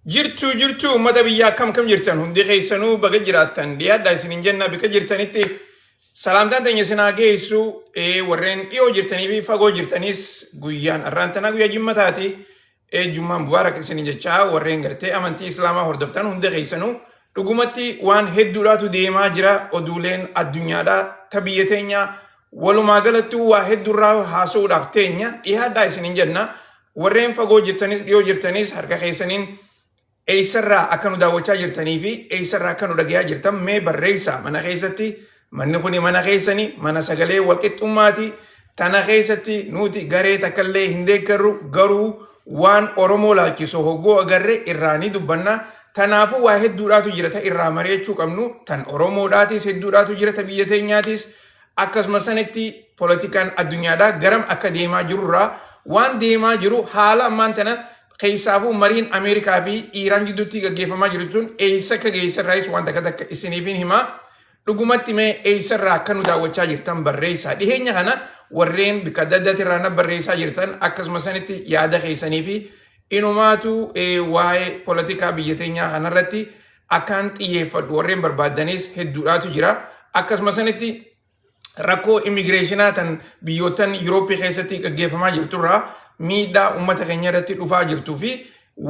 jirtu ummata biyyaa kam jirtan hundi keessanuu baga jiraattan dhiyaadhaa isinin jenna bika jirtanitti salaamtaan teenya isinaa geessu warreen dhiyoo jirtanii fi fagoo jirtanis guyyaan arraantanaa guyyaa jimmataati jummaan mubaarak isinin jechaa warreen gartee amantii islaamaa hordoftan hundi keessanuu dhugumatti waan hedduudhaatu deemaa jira oduuleen addunyaadhaa ta biyya teenya walumaa galattuu waa hedduurraa haasa'uudhaaf teenya dhiyaadhaa isinin jenna warreen fagoo jirtanis dhiyoo jirtanis harka keessaniin eessarraa akka nu daawwachaa jirtanii fi eessarraa akka nu dhagayaa jirtan mee barreessaa mana keessatti manni kuni mana keessanii mana sagalee walqixxummaati tana keessatti nuti garee takkallee hin deeggarru garuu waan Oromoo laalchisu hoggoo agarre irraanii dubbanna tanaafuu waa hedduudhaatu jira ta irraa mari'achuu qabnu tan Oromoodhaatis hedduudhaatu jira ta biyya teenyaatis akkasuma sanitti poolitikaan addunyaadhaa garam akka deemaa jirurraa waan deemaa jiru haala ammaan tana keessaafu mariin Ameerikaa fi Iiraan gidduutti gaggeeffamaa jiru tun eessa geessarraayis waan takka isiniifin himaa dhugumatti mee eessarraa akka nu daawwachaa jirtan barreessaa dhiheenya kana warreen bika adda addaati irraa barreessaa jirtan akkasuma sanitti yaada keessanii fi inumaatu waa'ee poolitikaa biyya teenyaa kanarratti akkaan xiyyeeffadhu warreen barbaadanis hedduudhaatu jira akkasuma sanitti rakkoo immigireeshinaa tan biyyootan Yurooppii keessatti gaggeeffamaa jirturraa miidhaa ummata keenya irratti dhufaa jirtuu fi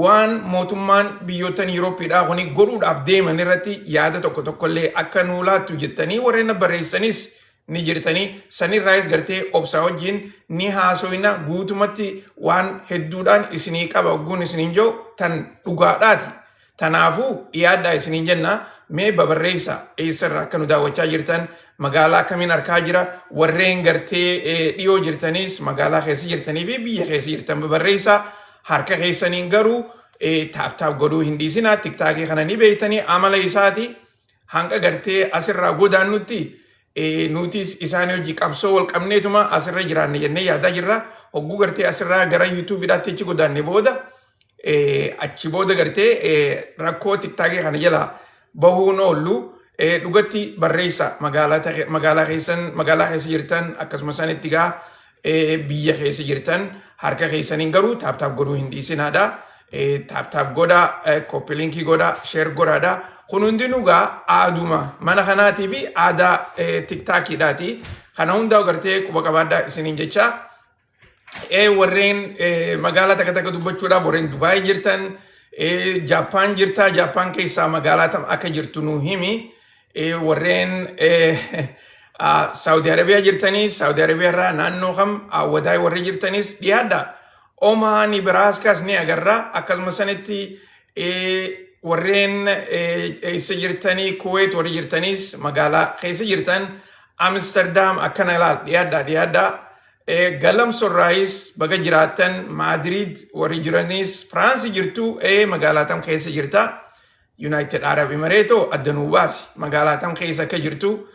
waan mootummaan biyyootan Yurooppiidhaa kuni godhuudhaaf deeman irratti yaada tokkollee akka nuu laattu jettanii warreen barreessanis ni jirtanii sanirraayis gartee obsaa wajjin ni haasoyna guutumatti waan hedduudhaan isinii qaba ogguun isiniin jiru tan dhugaadhaati. Tanaafuu dhiyaadhaa isiniin jenna mee babarreessa eessarraa akka nu daawwachaa jirtan magaalaa kamiin arkaa jira warreen gartee dhiyoo jirtanis magaalaa keessa jirtanii fi biyya keessa jirtan babarreessa harka keessaniin garuu taap godhuu hin dhiisinaa tiktaakii kana ni beeytanii amala isaati hanga gartee asirraa godaannutti nutis isaanii hojii qabsoo wal qabneetuma asirra jiraanne jennee yaadaa jirra hogguu gartee asirraa gara yuutuubiidhaatti achi godaanne booda achi booda gartee rakkoo tiktaakii kana jala bahuun oollu dhugatti barreessa magaalaa keessa jirtan akkasuma sanitti gaa biyya keessa jirtan harka keessaniin garuu taap godhuu hin dhiisinaadha taap godhaa koppiliinkii godhaa sheer godhaadha kun hundinuu gaa aaduma mana kanaatii fi aadaa tiktaakiidhaati kana hundaa gartee quba qabaadhaa isiniin jecha warreen magaalaa takka dubbachuudhaaf warreen Dubaayii jirtan Jaappaan jirta Jaappaan keessaa magaalaa tam akka jirtu nu himi warreen Saudi Arabiyaa jirtanis Saudi Arabiyaa irraa naannoo kam wadaay warri jirtanis dhiyaadha Omaa Nebraaskas ni agarra akkasuma sanitti warreen eessa jirtanii Kuwait warri jirtanis magaalaa keessa jirtan Amsterdam akkana ilaal dhiyaadha galamsorraayis baga jiraattan Madrid warri jiranis Firaansi jirtu magaalaa tam keessa jirta United Arab Emirates addanuu baasi magaalaa tam keessa akka jirtu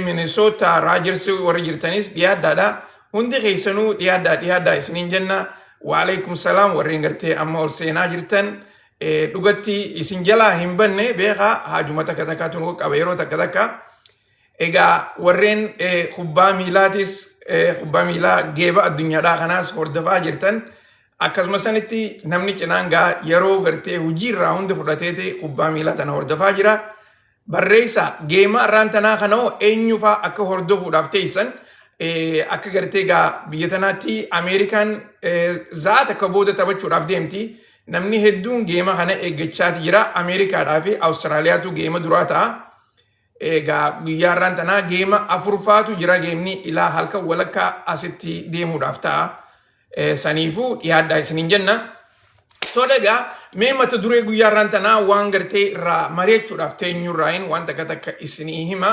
Minnesota Rogers warri jirtanis dhiyaadhaadha hundi keessanuu dhiyaadhaa isiniin jenna waalaikum salaam warreen gartee amma ol seenaa jirtan dhugatti isin jalaa hin banne beekaa haajuma takka nu qaba yeroo takka egaa warreen kubbaa miilaatis kubbaa miilaa geeba addunyaadhaa kanaas hordofaa jirtan akkasuma sanitti namni cinaan gaa yeroo gartee hojiirraa hunda fudhateeti kubbaa miilaa tana hordofaa jira barreessa geema irraan tanaa kanoo eenyufaa akka hordofuudhaaf teessan akka gartee gaa biyya tanaatti Ameerikaan zaata akka booda taphachuudhaaf deemti namni hedduun geema kana eeggachaati jira Ameerikaadhaa fi Awustiraaliyaatu geema duraa ta'a egaa guyyaa irraan tanaa geema afurfaatu jira geemni ilaa halkan walakkaa asitti deemuudhaaf ta'a saniifuu dhiyaadhaa isiniin jenna tolegaa mee mata duree guyyaa irraan tanaa waan gartee irraa mari'achuudhaaf teenyurraayin waan takka isinii hima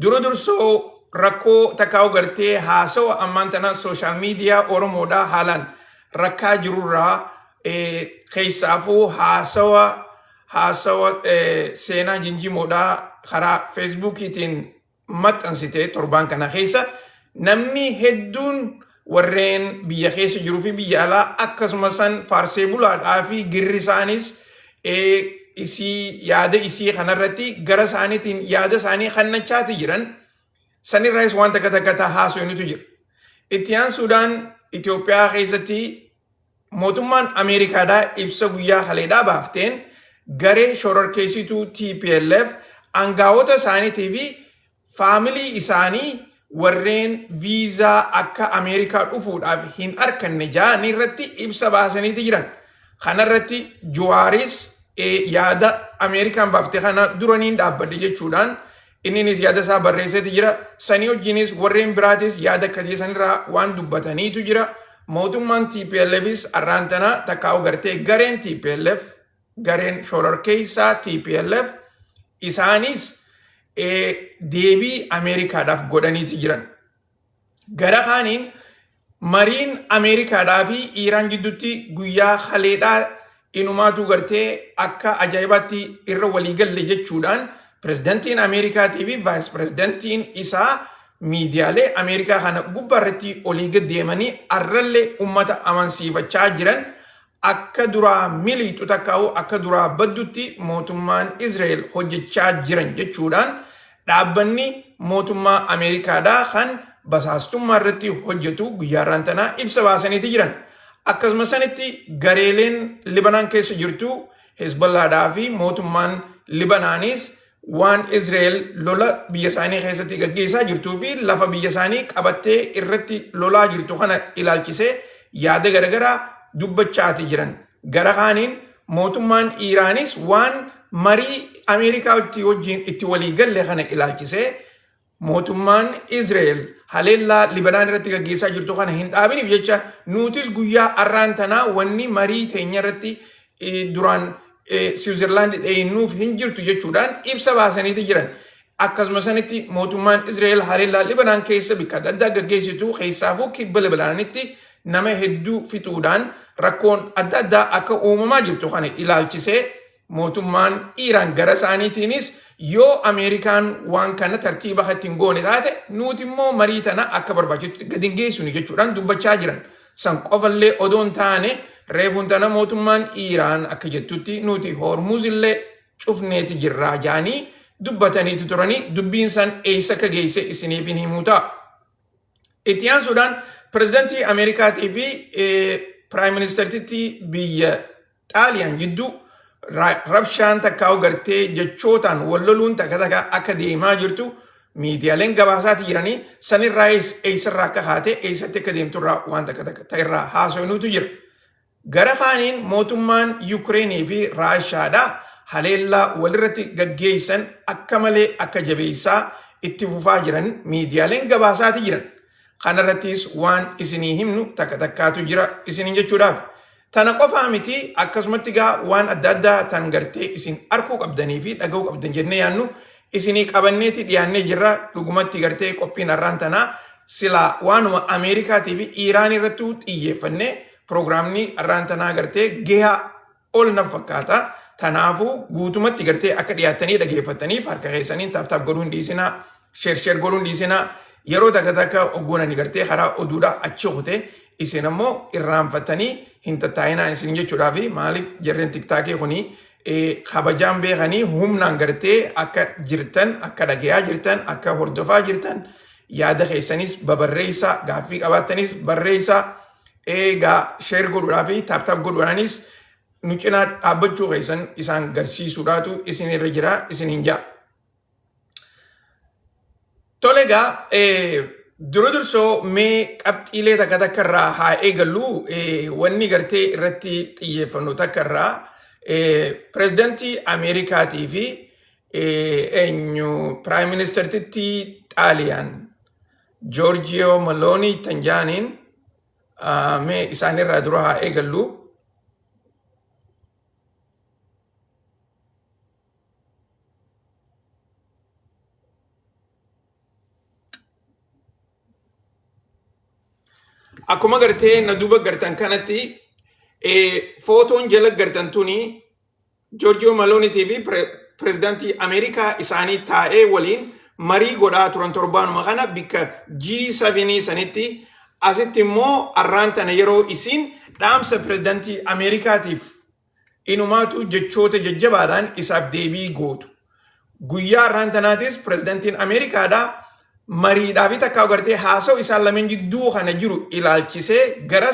dursoo rakkoo takkaa'u gartee haasawa ammaan tanaa sooshaal miidiyaa Oromoodhaa haalaan rakkaa jirurraa keessaafuu haasawa seenaa jinjimoodhaa karaa feesbuukiitiin maxxansite torbaan kana keessa namni hedduun warreen biyya keessa jiruu fi biyya alaa akkasuma san faarsee bulaadhaa fi girri isaanis yaada isii kanarratti gara isaaniitiin yaada isaanii kannachaati jiran sanirraayis waan takka haasofnutu jira. Itti aansuudhaan Itoophiyaa keessatti mootummaan Ameerikaadhaa ibsa guyyaa kaleedhaa baafteen garee shororkeessituu TPLF aangaa'ota isaaniitii fi faamilii isaanii warreen viizaa akka Ameerikaa dhufuudhaaf hin arganne ja'an irratti ibsa baasaniiti jiran. Kanarratti Juwaaris yaada Ameerikaan baafte kana duraniin dhaabbadde jechuudhaan inninis yaada isaa barreesseeti jira. Sanii wajjinis warreen biraatis yaada akkasii sanirraa waan dubbataniitu jira. Mootummaan TPLFis arraantanaa takkaa'u gartee gareen TPLF gareen shororkeessaa TPLF isaanis deebii Ameerikaadhaaf godhaniiti jiran. Gara kaaniin mariin Ameerikaadhaa fi Iiraan gidduutti guyyaa kaleedhaa inumaatu gartee akka ajaa'ibaatti irra waliigalle jechuudhaan pirezidantiin Ameerikaatii fi vaayis pirezidantiin isaa miidiyaalee Ameerikaa kana gubbaarratti olii gad deemanii arrallee ummata amansiifachaa jiran akka duraa miliixu takkaa'u akka duraa baddutti mootummaan Israa'el hojjechaa jiran jechuudhaan dhaabbanni mootummaa Ameerikaadhaa kan basaastummaa irratti hojjetu guyyaarraan tanaa ibsa baasaniiti jiran. Akkasuma sanitti gareeleen Libanaan keessa jirtu Hezbollaadhaa fi mootummaan Libanaanis waan Israa'el lola biyya isaanii keessatti gaggeessaa jirtuu fi lafa biyya isaanii qabattee irratti lolaa jirtu kana ilaalchisee yaada garagaraa dubbachaati jiran. Gara kaaniin mootummaan Iiraanis waan marii Ameerikaa wajjin itti walii galle kana ilaalchisee mootummaan Israa'el haleellaa Libanaan irratti gaggeessaa jirtu kana hin dhaabiniif jecha nuutis guyyaa arraan tanaa wanni marii teenya irratti duraan Switzerland dheennuuf hin jirtu jechuudhaan ibsa baasaniiti jiran. Akkasuma sanitti mootummaan Israa'el haleellaa Libanaan keessa bakka adda addaa gaggeessitu keessaafuu kibba Libanaanitti nama hedduu fixuudhaan rakkoon adda addaa akka uumamaa jirtu kana ilaalchisee mootummaan Iiraan gara isaaniitiinis yoo Ameerikaan waan kana tartiiba ittiin goone taate nuti immoo marii tana akka barbaachisu gadi geessinu jechuudhaan dubbachaa jiran. San qofallee odoon taane reefuun tana mootummaan Iiraan akka jettutti nuti Hormuz illee cufneeti jirraa jaanii dubbataniitu turanii dubbiin san eessa akka geesse isiniif hin himuu ta'a. Itti aansuudhaan pirezidantii Ameerikaatii fi piraayim ministeertitti biyya Xaaliyaan jidduu rabshaan takkaa'u gartee jechootaan walloluun takka akka deemaa jirtu miidiyaaleen gabaasaati jiranii sanirraayis eessarraa akka haate eessatti akka deemturraa waan takka irraa haaso'inuutu jira. Gara kaaniin mootummaan Yukreenii fi Raashaadhaa haleellaa walirratti gaggeessan akka malee akka jabeessaa itti fufaa jiran miidiyaaleen gabaasaati jiran. Kanarrattis waan isinii himnu takkaatu jira isiniin jechuudhaaf. Tana qofaa miti akkasumatti gaa waan adda addaa tan gartee isin arkuu qabdanii fi dhaga'uu qabdan jennee yaannu isinii qabanneeti dhiyaannee jirra. Dhugumatti gartee qophiin arraan tanaa silaa waanuma Ameerikaatii fi Iiraan irrattuu xiyyeeffannee piroogiraamni arraan tanaa gartee gahaa ol na fakkaata. Tanaafuu guutumatti gartee akka dhiyaattanii dhageeffattaniif harka keessaniin taaptaap godhuun dhiisinaa, sheer godhuun dhiisinaa. Yeroo takka oggoonanii gartee karaa oduudhaa achi hute isin ammoo irraanfattanii hin tattaa'inaa isin jechuudhaa fi maaliif jarreen tiktaakee kuni kabajaan beekanii humnaan gartee akka jirtan, akka dhagayaa jirtan, akka hordofaa jirtan yaada keessanis babarreessaa gaaffii qabaattanis barreessaa eegaa sheer godhuudhaa fi taaptaap godhuudhaanis nu cinaa dhaabbachuu keessan isaan garsiisuudhaatu isin irra jira isin hin jaa. Tolega dursoo mee qabxiilee takka irraa haa eegallu wanni gartee irratti xiyyeeffannu takka irraa pirezidantii Ameerikaatii fi piraayim ministeertitti Xaaliyaan Giorgio Meloni tan jaaniin mee isaanirraa dura haa eegallu. Akkuma gartee na duuba gartan kanatti footoon jala gartan tuni Giorgio Meloniitii fi pirezidantii Ameerikaa isaanii taa'ee waliin marii godhaa turan torbaanuma kana bakka G7 sanitti asitti immoo arraan tana yeroo isin dhaamsa pirezidantii Ameerikaatiif inumaatu jechoota jajjabaadhaan isaaf deebii gootu. Guyyaa arraan tanaatis pirezidantiin Ameerikaadhaa mariidhaa fi takka agartee haasa'u isaan lameen jidduu kana jiru ilaalchisee gara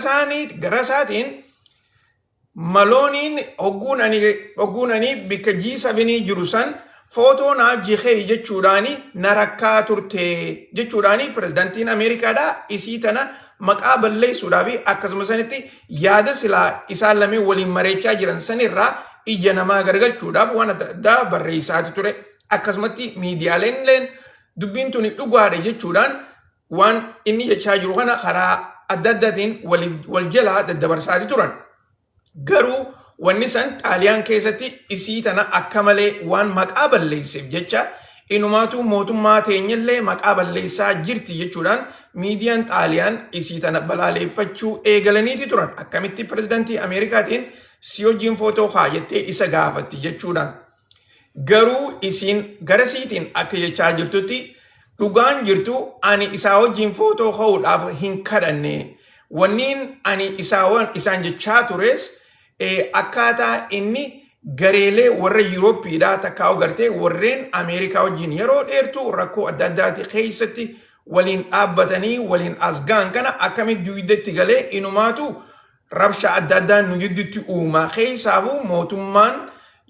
isaatiin Malooniin hogguunanii bikka G7 jiru san footoo naa jihee jechuudhaani na rakkaa turte jechuudhaani pirezidaantiin Ameerikaadhaa isii tana maqaa balleessuudhaa fi akkasuma sanitti yaada silaa isaan lameen waliin mareechaa jiran sanirraa ija namaa garagalchuudhaaf waan adda addaa barreessaati ture. Akkasumatti miidiyaaleen illeen dubbiin tuni dhugaadha jechuudhaan waan inni jechaa jiru kana karaa adda addaatiin wal jalaa daddabarsaati turan. Garuu wanni san Xaaliyaan keessatti isii tana akka malee waan maqaa balleesseef jecha inumaatu mootummaa teenyallee maqaa balleessaa jirti jechuudhaan miidiyaan Xaaliyaan isii tana balaaleeffachuu eegalaniiti turan. Akkamitti pirezidaantii Ameerikaatiin si wajjin footoo kaayattee isa gaafatti jechuudhaan. Garuu isiin gara siitiin akka jechaa jirtutti dhugaan jirtu ani isaa wajjin footoo ka'uudhaaf hin kadhanne. Wanniin ani isaan jechaa tures akkaataa inni gareelee warra Yuurooppiidhaa takkaa'u gartee warreen Ameerikaa wajjin yeroo dheertuu rakkoo adda addaati keessatti waliin dhaabbatanii waliin asgaan kana akkamitti duwiddeetti galee inumaatu rabsha adda addaa nu jidduutti uumaa keessaafuu mootummaan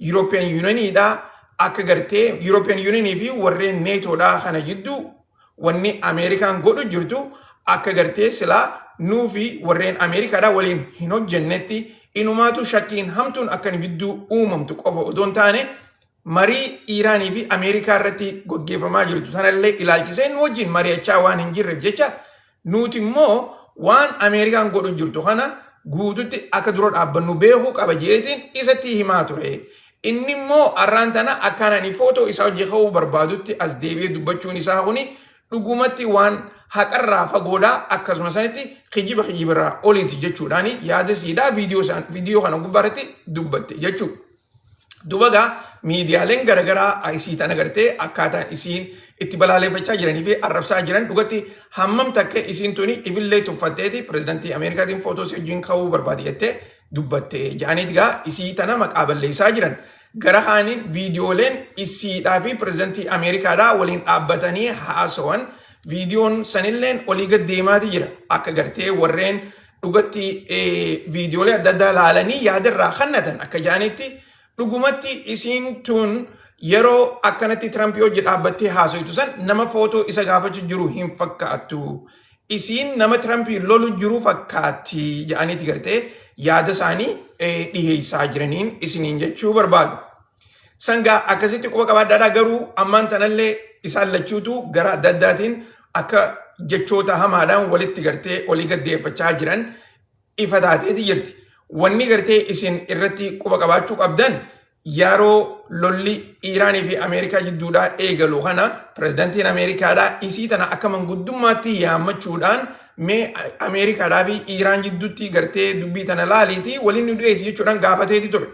European Unionidhaa akka gartee European Unionii fi warreen neetoodhaa kana jidduu wanni Ameerikaan godhu jirtu akka gartee silaa nuu fi warreen Ameerikaadhaa waliin hin hojjennetti inumaatu shakkiin hamtuun akkan jidduu uumamtu qofa odoon taane marii Iiraanii fi Ameerikaa irratti gaggeeffamaa jirtu tanallee ilaalchisee nu wajjin mari'achaa waan hin jirreef jecha nuti immoo waan Ameerikaan godhu jirtu kana guututti akka dura dhaabbannu beekuu qaba jeetiin isatti himaa ture. Inni immoo arraan tana akkanani footoo isaa hojii ka'uu barbaadutti as deebi'ee dubbachuun isaa kuni dhugumatti waan haqarraa fagoodhaa akkasuma sanitti kijibirraa oliiti jechuudhaani yaada siidaa viidiyoo kana gubbaarratti dubbatte jechuudha. Dubagaa miidiyaaleen garaagaraa isii tana gartee akkaataan isiin itti balaaleeffachaa jiranii fi arrabsaa jiran dhugatti hammam takka isiin tuni ifillee tuffatteeti pirezidaantii Ameerikaatiin footoo si wajjin ka'uu barbaade jettee dubbatte jaaniitigaa isii tana maqaa balleessaa jiran. Gara haaniin viidiyooleen isiidhaa fi pirezidaantii Ameerikaadhaa waliin dhaabbatanii haasawan viidiyoon sanilleen olii gad deemaati jira. Akka gartee warreen dhugatti viidiyoolee adda addaa laalanii yaadarraa kannatan akka jaaniitti dhugumatti isiin tun yeroo akkanatti Tirampii hojii dhaabbattee haasoitu san nama footoo isa gaafachuu jiru hin fakkaattu. Isiin nama Tirampii lolu jiru fakkaatti jedhaniiti gartee yaada isaanii dhiheessaa jiraniin isiniin jechuu barbaadu. Sangaa akkasitti quba qabaadhaadhaa garuu ammaan tanallee isaan lachuutu gara adda addaatiin akka jechoota hamaadhaan walitti gartee olii gaddeeffachaa jiran ifa taateeti jirti. Wanni gartee isin irratti quba qabaachuu qabdan yeroo lolli Iiraanii fi Ameerikaa jidduudhaa eegalu kana pirezidaantiin Ameerikaadhaa isii tana akka manguddummaatti yaammachuudhaan mee Ameerikaadhaa fi Iiraan jidduutti gartee dubbii tana laaliitii waliin nu dhiyeessi jechuudhaan gaafateeti ture.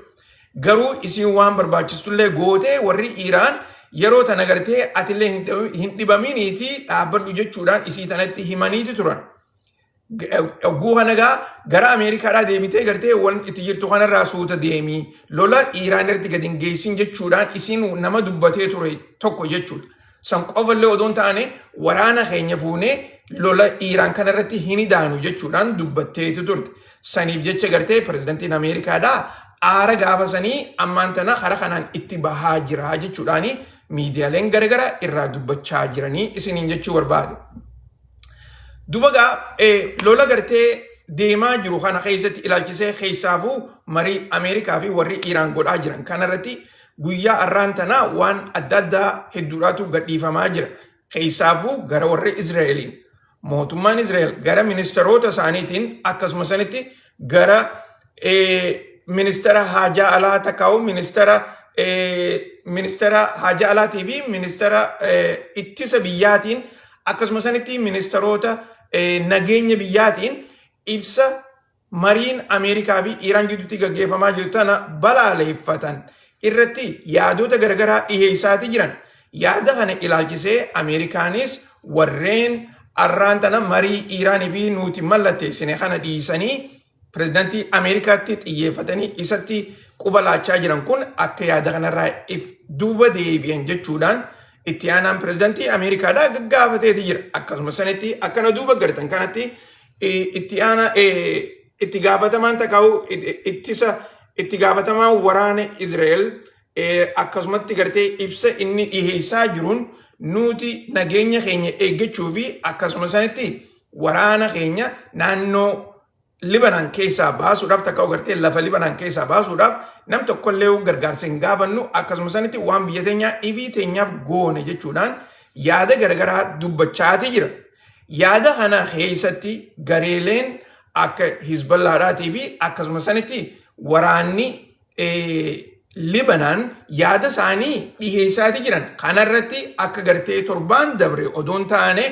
Garuu isiin waan barbaachistullee gootee warri Iiraan yeroo tana gartee atillee hin dhibaminiitii dhaabbadhu jechuudhaan isii tanatti himaniiti turan. Ogguu kanagaa gara Ameerikaadhaa deebitee gartee waan itti jirtu kanarraa suuta deemii lola Iiraan irratti gadi hin geessin jechuudhaan isiin nama dubbatee ture tokko jechuudha. San qofallee odoon taane waraana keenya fuunee lola Iiraan kanarratti hin idaanu jechuudhaan dubbatteetu turte. Saniif jecha gartee pirezidaantiin Ameerikaadhaa aara gaafasanii ammaan tana hara kanaan itti bahaa jira jechuudhaani miidiyaaleen garaagaraa irraa dubbachaa jiranii isiniin jechuu barbaadu. Dubagaa lola gartee deemaa jiru kana keessatti ilaalchisee keessaafuu marii Ameerikaa fi warri Iiraan godhaa jiran kanarratti guyyaa arraan tanaa waan adda addaa hedduudhaatu gadhiifamaa jira. Keessaafuu gara warri Izraa'eliin mootummaan Izraa'el gara ministeerota isaaniitiin akkasuma sanitti gara ministeera haajaa alaa takkaa'u ministeera haajaa alaatii fi ministeera ittisa biyyaatiin akkasuma sanitti ministeerota nageenya biyyaatiin ibsa mariin Ameerikaa fi Iiraan gidduutti gaggeeffamaa jiru tana balaaleeffatan irratti yaadota garaagaraa dhiheessaati jiran. Yaada kana ilaalchisee Ameerikaanis warreen arraan tana marii Iiraanii fi nuti mallatteessine kana dhiisanii pirezidaantii Ameerikaatti xiyyeeffatanii isatti quba laachaa jiran kun akka yaada kanarraa if duuba deebi'an jechuudhaan itti aanaan pirezidaantii Ameerikaadhaa gaggaafateeti jira. Akkasuma sanitti akkana duuba gartan kanatti itti aanaa itti gaafatamaan taka'u itti gaafatamaan waraana Israa'el akkasumatti gartee ibsa inni dhiheessaa jiruun nuti nageenya keenya eeggachuu fi akkasuma sanitti waraana keenya naannoo Libanaan keessaa baasuudhaaf taka'u gartee lafa Libanaan keessaa baasuudhaaf nam tokkollee gargaarsa hin gaafannu akkasuma sanitti waan biyya teenyaa ifii teenyaaf goone jechuudhaan yaada garagaraa dubbachaati jira. Yaada kana keessatti gareeleen akka Hizballaadhaatii fi akkasuma sanitti waraanni Libanaan yaada isaanii dhiheessaati jiran. Kanarratti akka gartee torbaan dabre odoon taane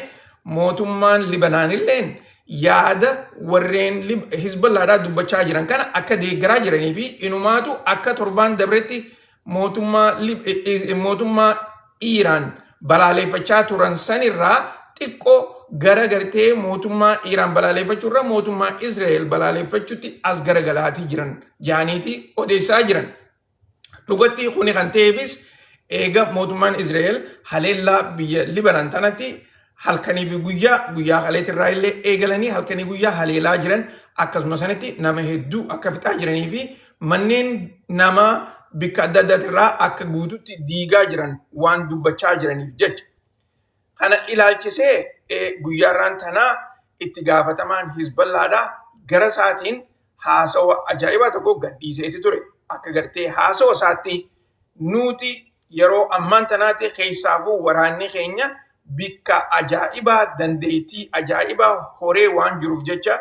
mootummaan Libanaan illeen yaada warreen Hizballaadhaa dubbachaa jiran kana akka deeggaraa jiranii fi inumaatu akka torbaan dabretti mootummaa Iiraan balaaleffachaa turan sanirraa xiqqoo gara gartee mootummaa Iiraan balaaleffachuurra mootummaa Israa'el balaaleffachuutti as garagalaatii jiran jaaniiti odeessaa jiran. Dhugatti kuni kan ta'eefis eega mootummaan Israa'el haleellaa biyya Libanaan tanatti halkanii fi guyyaa kaleetirraa illee eegalanii halkanii guyyaa haleelaa jiran akkasuma sanitti nama hedduu akka fixaa jiranii fi manneen nama bikka adda addaatirraa akka guututti diigaa jiran waan dubbachaa jiraniif jecha. Kana ilaalchisee guyyaarraan tanaa itti gaafatamaan Hizballaadhaa gara isaatiin haasawa ajaa'ibaa tokko gadhiiseeti ture. Akka gartee haasawa isaatti nuti yeroo ammaan tanaatti keessaafuu waraanni keenya bikka ajaa'ibaa dandeettii ajaa'ibaa horee waan jiruuf jecha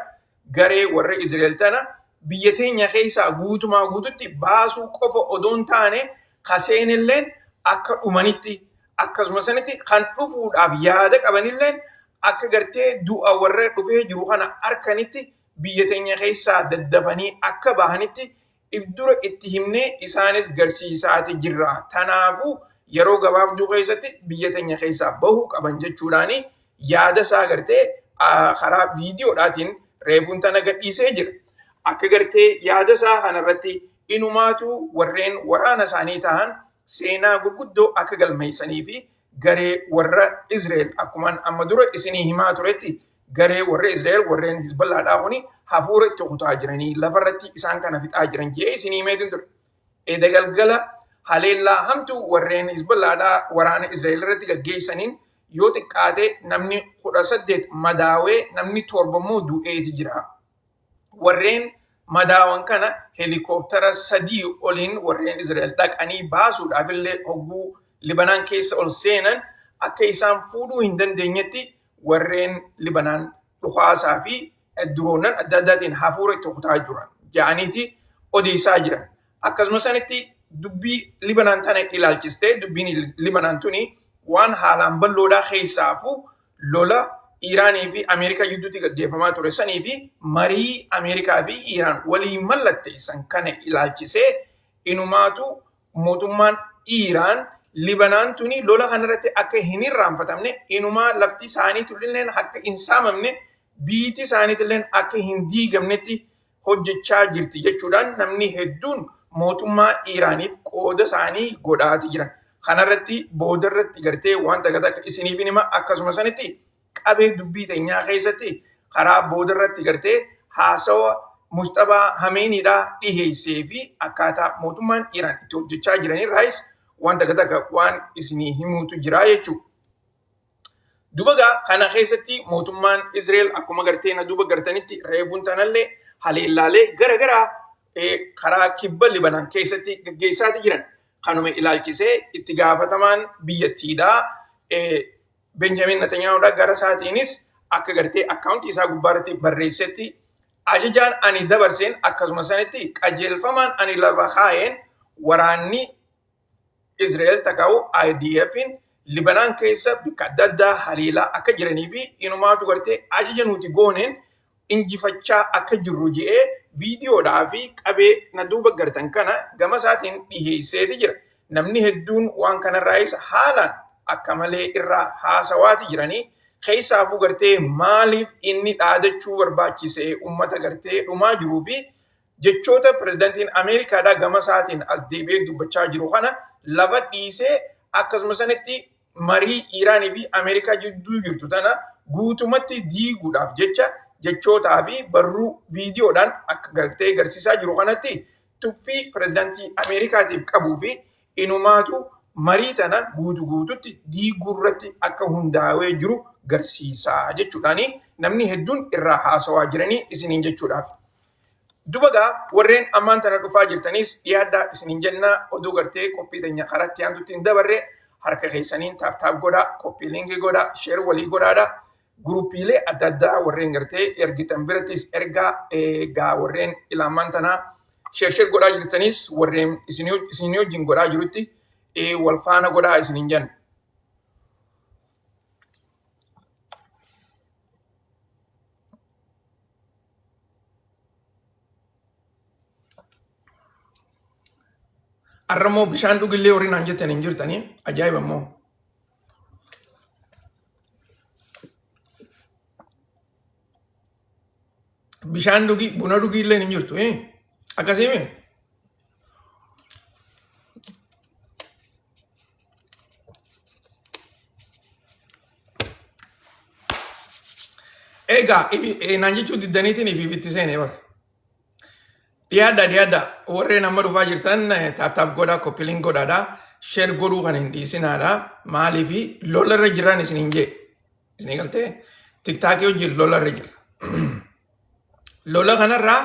garee warra Israa'el tana biyya teenya keessaa guutumaa guututti baasuu qofa odoon taane kaseenilleen akka dhumanitti akkasuma sanitti kan dhufuudhaaf yaada qabanilleen akka gartee du'a warra dhufee jiru kana harkanitti biyya teenya keessaa daddafanii akka bahanitti if dura itti himnee isaanis garsiisaati jirra. Tanaafuu yeroo gabaabduu keessatti biyya teenya keessaa bahuu qaban jechuudhaani yaada isaa gartee karaa viidiyoodhaatiin reefuun tana gadhiisee jira. Akka gartee yaada isaa kanarratti inumaatu warreen waraana isaanii ta'an seenaa gurguddoo akka galmeessanii fi garee warra Israa'el akkumaan amma dura isinii himaa turetti garee warra Israa'el warreen Hizballaadhaa kuni hafuura itti kutaa jiranii lafarratti isaan kana fixaa jiran jee isinii himeetiin ture. Eeda galgala haleellaa hamtuu warreen Hizballaadhaa waraana Israa'el irratti gaggeessaniin yoo xiqqaate namni 18 madaawee namni 7 immoo du'eeti jira. Warreen madaawan kana helikooftara 3 oliin warreen Israa'el dhaqanii baasuudhaaf illee hogguu Libanaan keessa ol seenan akka isaan fuudhuu hin dandeenyetti warreen Libanaan dhukaasaa fi duroonan adda addaatiin hafuura itti kutaa jiran ja'aniiti odeessaa jiran. Akkasuma sanitti dubbii Libanaan tana ilaalchistee dubbiin Libanaan tuni waan haalaan bal'oodhaa keessaafuu lola Iiraanii fi Ameerikaa gidduutti gaggeeffamaa ture sanii fi marii Ameerikaa fi Iiraan waliin mallatteessan kana ilaalchisee inumaatu mootummaan Iiraan Libanaan tuni lola kanarratti akka hin irraanfatamne inumaa lafti isaaniitilleen akka hin saamamne biitti isaaniitilleen akka hin diigamnetti hojjechaa jirti jechuudhaan namni hedduun mootummaa Iiraaniif qooda isaanii godhaati jiran. Kanarratti boodarratti gartee wanta akka isiniif hima akkasuma sanitti qabee dubbii teenyaa keessatti karaa boodarratti gartee haasawa Mustafa Hameeniidhaa dhiheessee fi akkaataa mootummaan Iiraan itti hojjechaa jiranirraayis wanta akka waan isinii himuutu jira jechuudha. Dubagaa kana keessatti mootummaan Israa'el akkuma gartee na duba gartanitti reefuun tanallee haleellaalee garagaraa karaa kibba Libanaan keessatti gaggeessaati jiran. Kanuma ilaalchisee itti gaafatamaan biyyattiidhaa Benjamin Netanyahuudhaa gara isaatiinis akka gartee akkaawuntii isaa gubbaarratti barreessetti ajajaan ani dabarseen akkasuma sanitti qajeelfamaan ani lafa kaa'een waraanni Israa'el taka'u IDF'n Libanaan keessa bikka adda addaa haleelaa akka jiranii fi inumaatu gartee ajaja nuti gooneen injifachaa akka jirru je'ee viidiyoodhaa fi qabee na duuba gartan kana gama isaatiin dhiheesseeti jira. Namni hedduun waan kanarraayis haalaan akka malee irraa haasawaati jiranii keessaafuu gartee maaliif inni dhaadachuu barbaachisee uummata gartee dhumaa jiruu fi jechoota pirezidaantiin Ameerikaadhaa gama isaatiin as deebi'ee dubbachaa jiru kana lafa dhiisee akkasuma sanitti marii Iiraanii fi Ameerikaa jidduu jirtu tana guutumatti diiguudhaaf jecha jechootaa fi barruu viidiyoodhaan akka gartee garsiisaa jiru kanatti tuffii pirezidaantii Ameerikaatiif qabuu fi inumaatu marii tana guututti diiguurratti akka hundaa'ee jiru garsiisaa jechuudhaani namni hedduun irraa haasawaa jiranii isiniin jechuudhaaf. Dubagaa warreen ammaan tana dhufaa jirtanis dhiyaaddaa isiniin jennaa oduu gartee qophii teenya karatti aantutti hin dabarre harka keessaniin taap godhaa, koppii linkii godhaa, sheer walii godhaadha. Gurupiilee adda addaa warreen gartee ergitan birattis ergaa warreen ilaamaan tanaa sheer godhaa jirtanis warreen isinii wajjin godhaa jirutti wal faana godhaa isiniin jenna. Arramoo bishaan dhugillee warri naan jettan hin jirtanii ajaa'iba immoo. Bishaan dhugi buna dhugi illee hin jirtu akkasii. Egaa naan jechuu diddaniitiin itti seenee bara. Dhiyaadha warreen amma dhufaa jirtan taap godhaa koppiliin godhaadha. Sheer godhuu kan hin dhiisinaadha. Maaliifi lolarra jiran isiniin jee. Isinii galtee tiktaakii wajjin lolarra jira. Lola kanarraa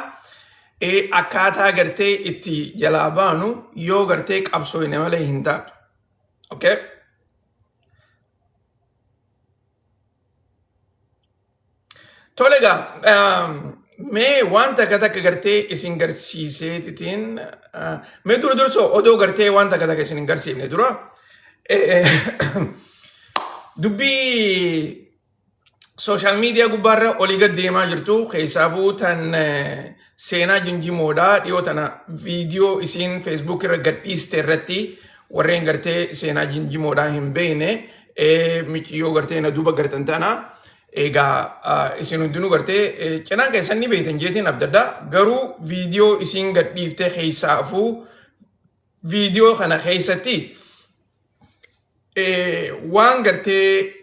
akkaataa gartee itti jalaa baanu yoo gartee qabsooyne malee hin taatu. Okay? Tolega, mee wanta takka gartee isin garsiiseetitiin mee durso odoo gartee wanta takka isin garsiifne dura dubbii social media gubbaarra olii gad deemaa jirtu keessaafuu tan seenaa jinjimoodhaa dhiyoo tana viidiyoo isin Facebook irra gadhiiste irratti warreen gartee seenaa jinjimoodhaa hin beekne michiyyoo gartee na duuba gartan tana egaa isin hundinuu gartee cinaan keessan ni beektan jeetiin abdaddaa garuu viidiyoo isin gadhiifte keessaafuu viidiyoo kana keessatti waan gartee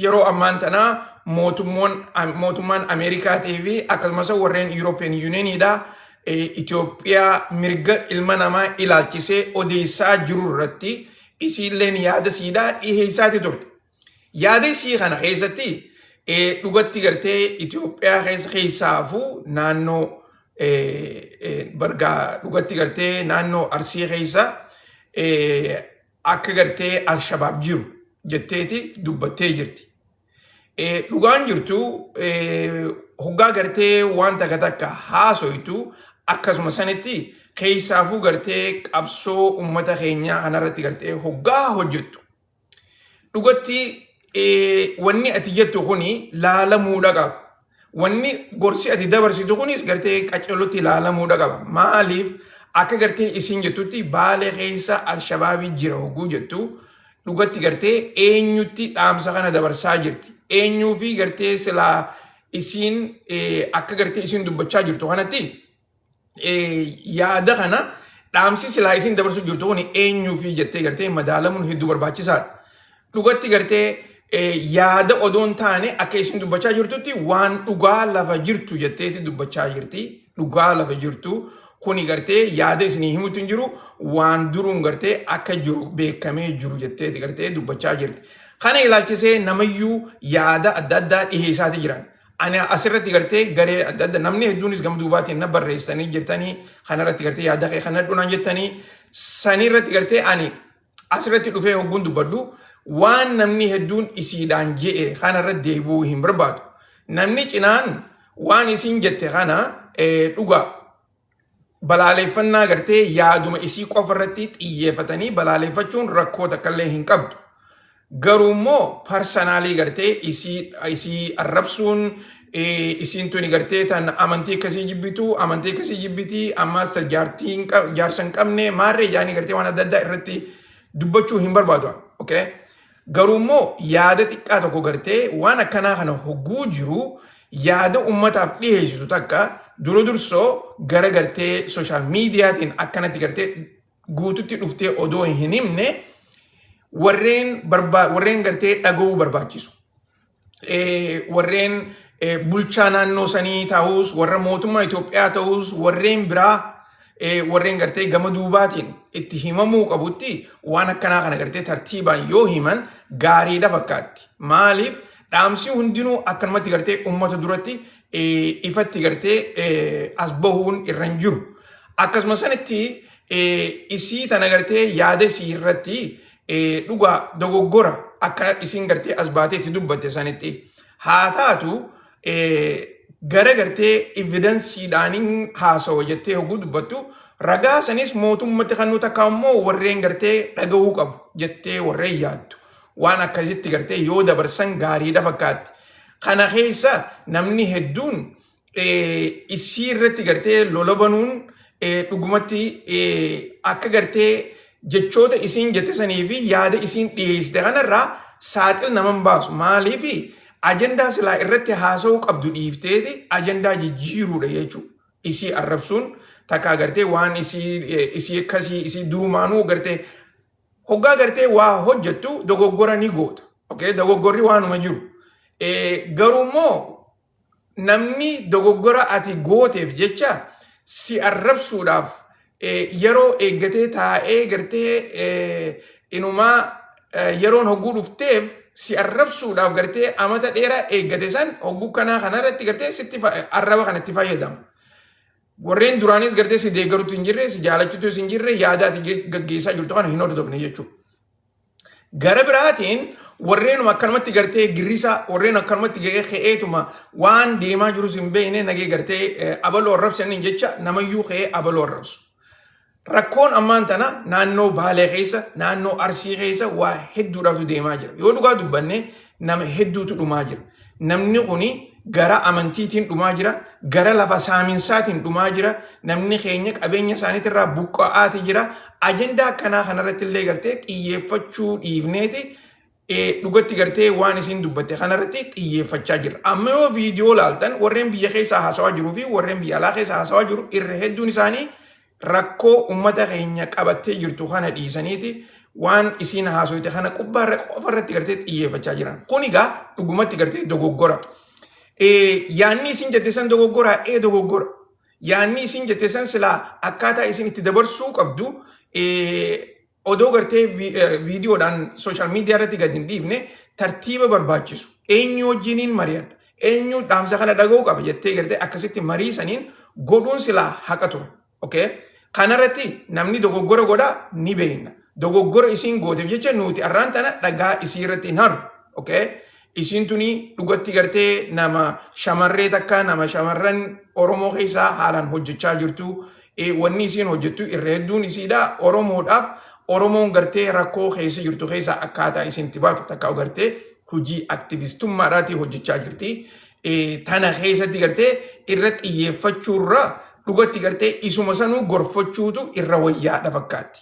yeroo ammaan tanaa mootummaan Ameerikaatii fi akkasumas warreen European Unionidha Itoophiyaa mirga ilma namaa ilaalchisee odeessaa jiru irratti isiilleen yaada siidhaa dhiheessaati turte. Yaada isii kana keessatti dhugatti gartee Itoophiyaa keessaafuu naannoo bargaa dhugatti gartee naannoo Arsii keessa akka gartee Alshabaab jiru jetteeti dubbattee jirti. Dhugaan jirtu hoggaa gartee waan takka haasoytu akkasuma sanitti keessaafuu gartee qabsoo uummata keenyaa kanarratti gartee hoggaa hojjettu. Dhugatti wanni ati jettu kuni laalamuudha qaba. Wanni gorsi ati dabarsitu kunis gartee qaceelutti laalamuudha qaba. Maaliif akka gartee isin jettutti baalee keessa Alshabaabii jira hogguu jettu dhugatti gartee eenyutti dhaamsa kana dabarsaa jirti. Eenyuu fi gartee silaa isin akka gartee isin dubbachaa jirtu kanatti yaada kana dhaamsi silaa isin dabarsuu jirtu kuni eenyuu fi jettee gartee madaalamuun hedduu barbaachisaadha. Dhugatti gartee yaada odoon taane akka isin dubbachaa jirtutti waan dhugaa lafa jirtu jetteeti dubbachaa jirti. Dhugaa lafa jirtu kuni gartee yaada isinii himutti hin jiru waan duruun gartee akka jiru beekamee jiru jetteeti gartee dubbachaa jirti. Kana ilaalchisee namayyuu yaada adda addaa dhiheessaati jiran. Ani asirratti gartee garee adda addaa namni hedduunis gama duubaatiin na barreessanii jirtanii kanarratti gartee yaada kee kana dhunaan jettanii sanirratti gartee ani asirratti dhufee hogguun dubbadhu waan namni hedduun isiidhaan je'e kanarratti deebi'uu hin barbaadu. Namni cinaan waan isin jette kana dhugaa balaaleffannaa gartee yaaduma isii qofarratti xiyyeeffatanii balaaleffachuun rakkoo takkallee hin qabdu. Garuu immoo parsanaalii gartee isii arrabsuun isiin tuni gartee tan amantii akkasii jibbitu amantii akkasii jibbitii ammaas jaarsa hin qabne maarree yaani gartee waan adda addaa irratti dubbachuu hin barbaadu. Garuu immoo yaada xiqqaa tokko gartee waan akkanaa kana hogguu jiru yaada ummataaf dhiheessitu takka dursoo gara gartee sooshaal miidiyaatiin akkanatti gartee guututti dhuftee odoo hin himne warreen gartee dhaga'uu barbaachisu. Warreen bulchaa naannoo sanii ta'us warra mootummaa Itoophiyaa ta'us warreen biraa warreen gartee gama duubaatiin itti himamuu qabutti waan akkanaa kana gartee tartiibaan yoo himan gaariidha fakkaatti. Maaliif dhaamsi hundinuu akkanumatti gartee uummata duratti ifatti gartee as bahuun irra hin jiru. Akkasuma sanitti isii tana gartee yaada isii irratti dhugaa dogoggora akka isiin gartee as baateetti dubbatte sanitti haa taatu gara gartee evidensiidhaaniin haasawa jettee hoguu dubbattu ragaa sanis mootummatti kan nuti akka immoo warreen gartee dhagahuu qabu jettee warreen yaaddu waan akkasitti gartee yoo dabarsan gaariidha fakkaatti. Kana keessa namni hedduun isii irratti gartee lola banuun dhugumatti akka gartee jechoota isiin jette sanii fi yaada isiin dhiyeessite kanarraa saaxil naman baasu. Maaliifi ajandaa silaa irratti haasa'uu qabdu dhiifteeti ajandaa jijjiiruudha jechuudha. Isii arrabsuun takka agartee waan isii akkasii isii durumaanuu agartee hoggaa agartee waa hojjettu dogoggora ni goota. Dogoggorri waanuma jiru. Garuu immoo namni dogoggora ati gooteef jecha si arrabsuudhaaf yeroo eeggatee taa'ee gartee inumaa yeroon hogguu dhufteef si arrabsuudhaaf gartee amata dheeraa eeggate san hogguu kanarratti gartee sitti arraba kanatti fayyadamu. Warreen duraanis gartee si deeggarutu hin jirre si jaalachutu hin jirre yaadaati gaggeessaa jirtu kana hin hordofne jechuudha. Gara biraatiin warreenuma akkanumatti gartee girrisa warreen akkanumatti ka'eetuma waan deemaa jirus hin beekne nagee gartee abaloo arrabsaniin jecha namayyuu ka'ee abaloo arrabsu. Rakkoon ammaan tana naannoo Baalee keessa naannoo Arsii keessa waa hedduudhaatu deemaa jira. Yoo dhugaa dubbanne nama hedduutu dhumaa jira. Namni kuni gara amantiitiin dhumaa jira, gara lafa saaminsaatiin dhumaa jira, namni keenya qabeenya isaaniitirraa buqqa'aati jira. Ajandaa akkanaa kanarratti illee gartee xiyyeeffachuu dhiifneeti dhugatti gartee waan isin dubbatte kanarratti xiyyeeffachaa jira. Amma yoo viidiyoo laaltan warreen biyya keessaa haasawaa jiruu fi warreen biyya alaa keessaa haasawaa jiru irra hedduun isaanii rakkoo ummata keenya qabattee jirtu kana dhiisaniiti waan isiin haasoyte kana qubbaarra qofarratti gartee xiyyeeffachaa jiran. Kun egaa dhugumatti gartee dogoggora. Yaanni isin jette san dogoggora dogoggora. Yaanni isin jette san silaa akkaataa isin itti dabarsuu qabdu odoo gartee viidiyoodhaan sooshaal miidiyaa irratti gadi hin dhiifne tartiiba barbaachisu. Eenyu wajjiniin mari'adha. Eenyu dhaamsa kana dhaga'uu qaba jettee gartee akkasitti marii saniin godhuun silaa haqa ture. Kanarratti namni dogoggora godhaa ni beekna. Dogoggora isiin gooteef jecha nuti arraan tana dhagaa isii irratti hin harru. Isiin tuni dhugatti gartee nama shamarree takka nama shamarran Oromoo keessaa haalaan hojjechaa jirtu. Wanni isiin hojjettu irra hedduun isiidha. Oromoodhaaf Oromoon gartee rakkoo keessa jirtu keessaa akkaataa isiin itti baatu takka gartee hojii aktivistummaadhaatii hojjechaa jirti. Tana keessatti gartee irra xiyyeeffachuurra dhugatti gartee isuma sanuu gorfachuutu irra wayyaadha fakkaatti.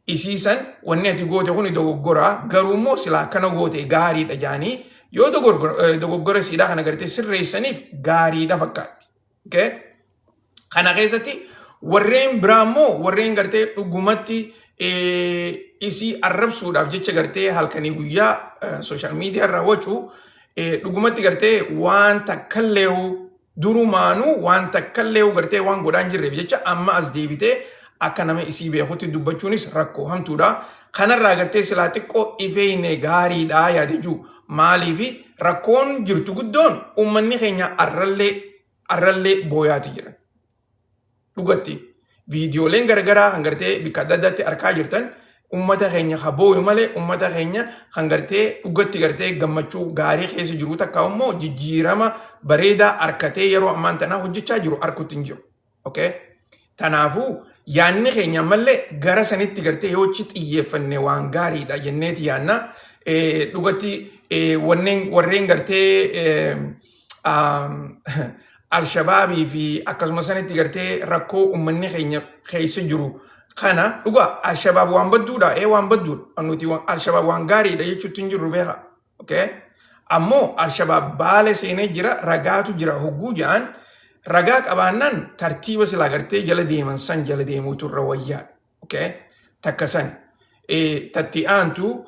Isiisan wanni ati goote kun dogoggora garuu immoo silaa kana goote gaariidha jaanii yoo dogoggora siidhaa kana gartee sirreessaniif gaariidha fakkaatti. Kana keessatti warreen biraa immoo warreen gartee dhugumatti isii arrabsuudhaaf jecha gartee halkanii guyyaa sooshaal miidiyaa irraa wacuu dhugumatti gartee waan takkallee durumaanuu waan takkallee gartee waan godhaan jirreef jecha amma as deebitee akka nama isii beekutti dubbachuunis rakkoo hamtuudha. Kanarraa gartee silaa xiqqoo ifeeyne gaariidhaa yaade jiru. Maaliifi rakkoon jirtu guddoon uummanni keenya arrallee booyaati jiran. Dhugatti viidiyooleen garagaraa kan gartee bikka adda addaatti argaa jirtan uummata keenya habooyu malee uummata keenya kan gartee dhugatti gartee gammachuu gaarii keessa jiru takka immoo jijjiirama bareedaa harkatee yeroo ammaan tanaa hojjechaa jiru harkutti hin jiru. Tanaafuu yaanni keenya ammallee gara sanitti gartee yoo xiyyeeffanne waan gaariidha jenneeti yaanna. Dhugatti warreen gartee Alshabaabii fi akkasuma sanitti gartee rakkoo uummanni keenya keessa jiru kana dhugaa Alshabaab waan badduudha waan badduudha nuti Alshabaab waan gaariidha jechuutti hin jirru beeka. Ammoo Alshabaab Baalee seenee jira ragaatu jira hogguu ja'an ragaa qabaannaan tartiiba silaa gartee jala deeman san jala deemuutu irra wayyaa. Takka san tatti aantu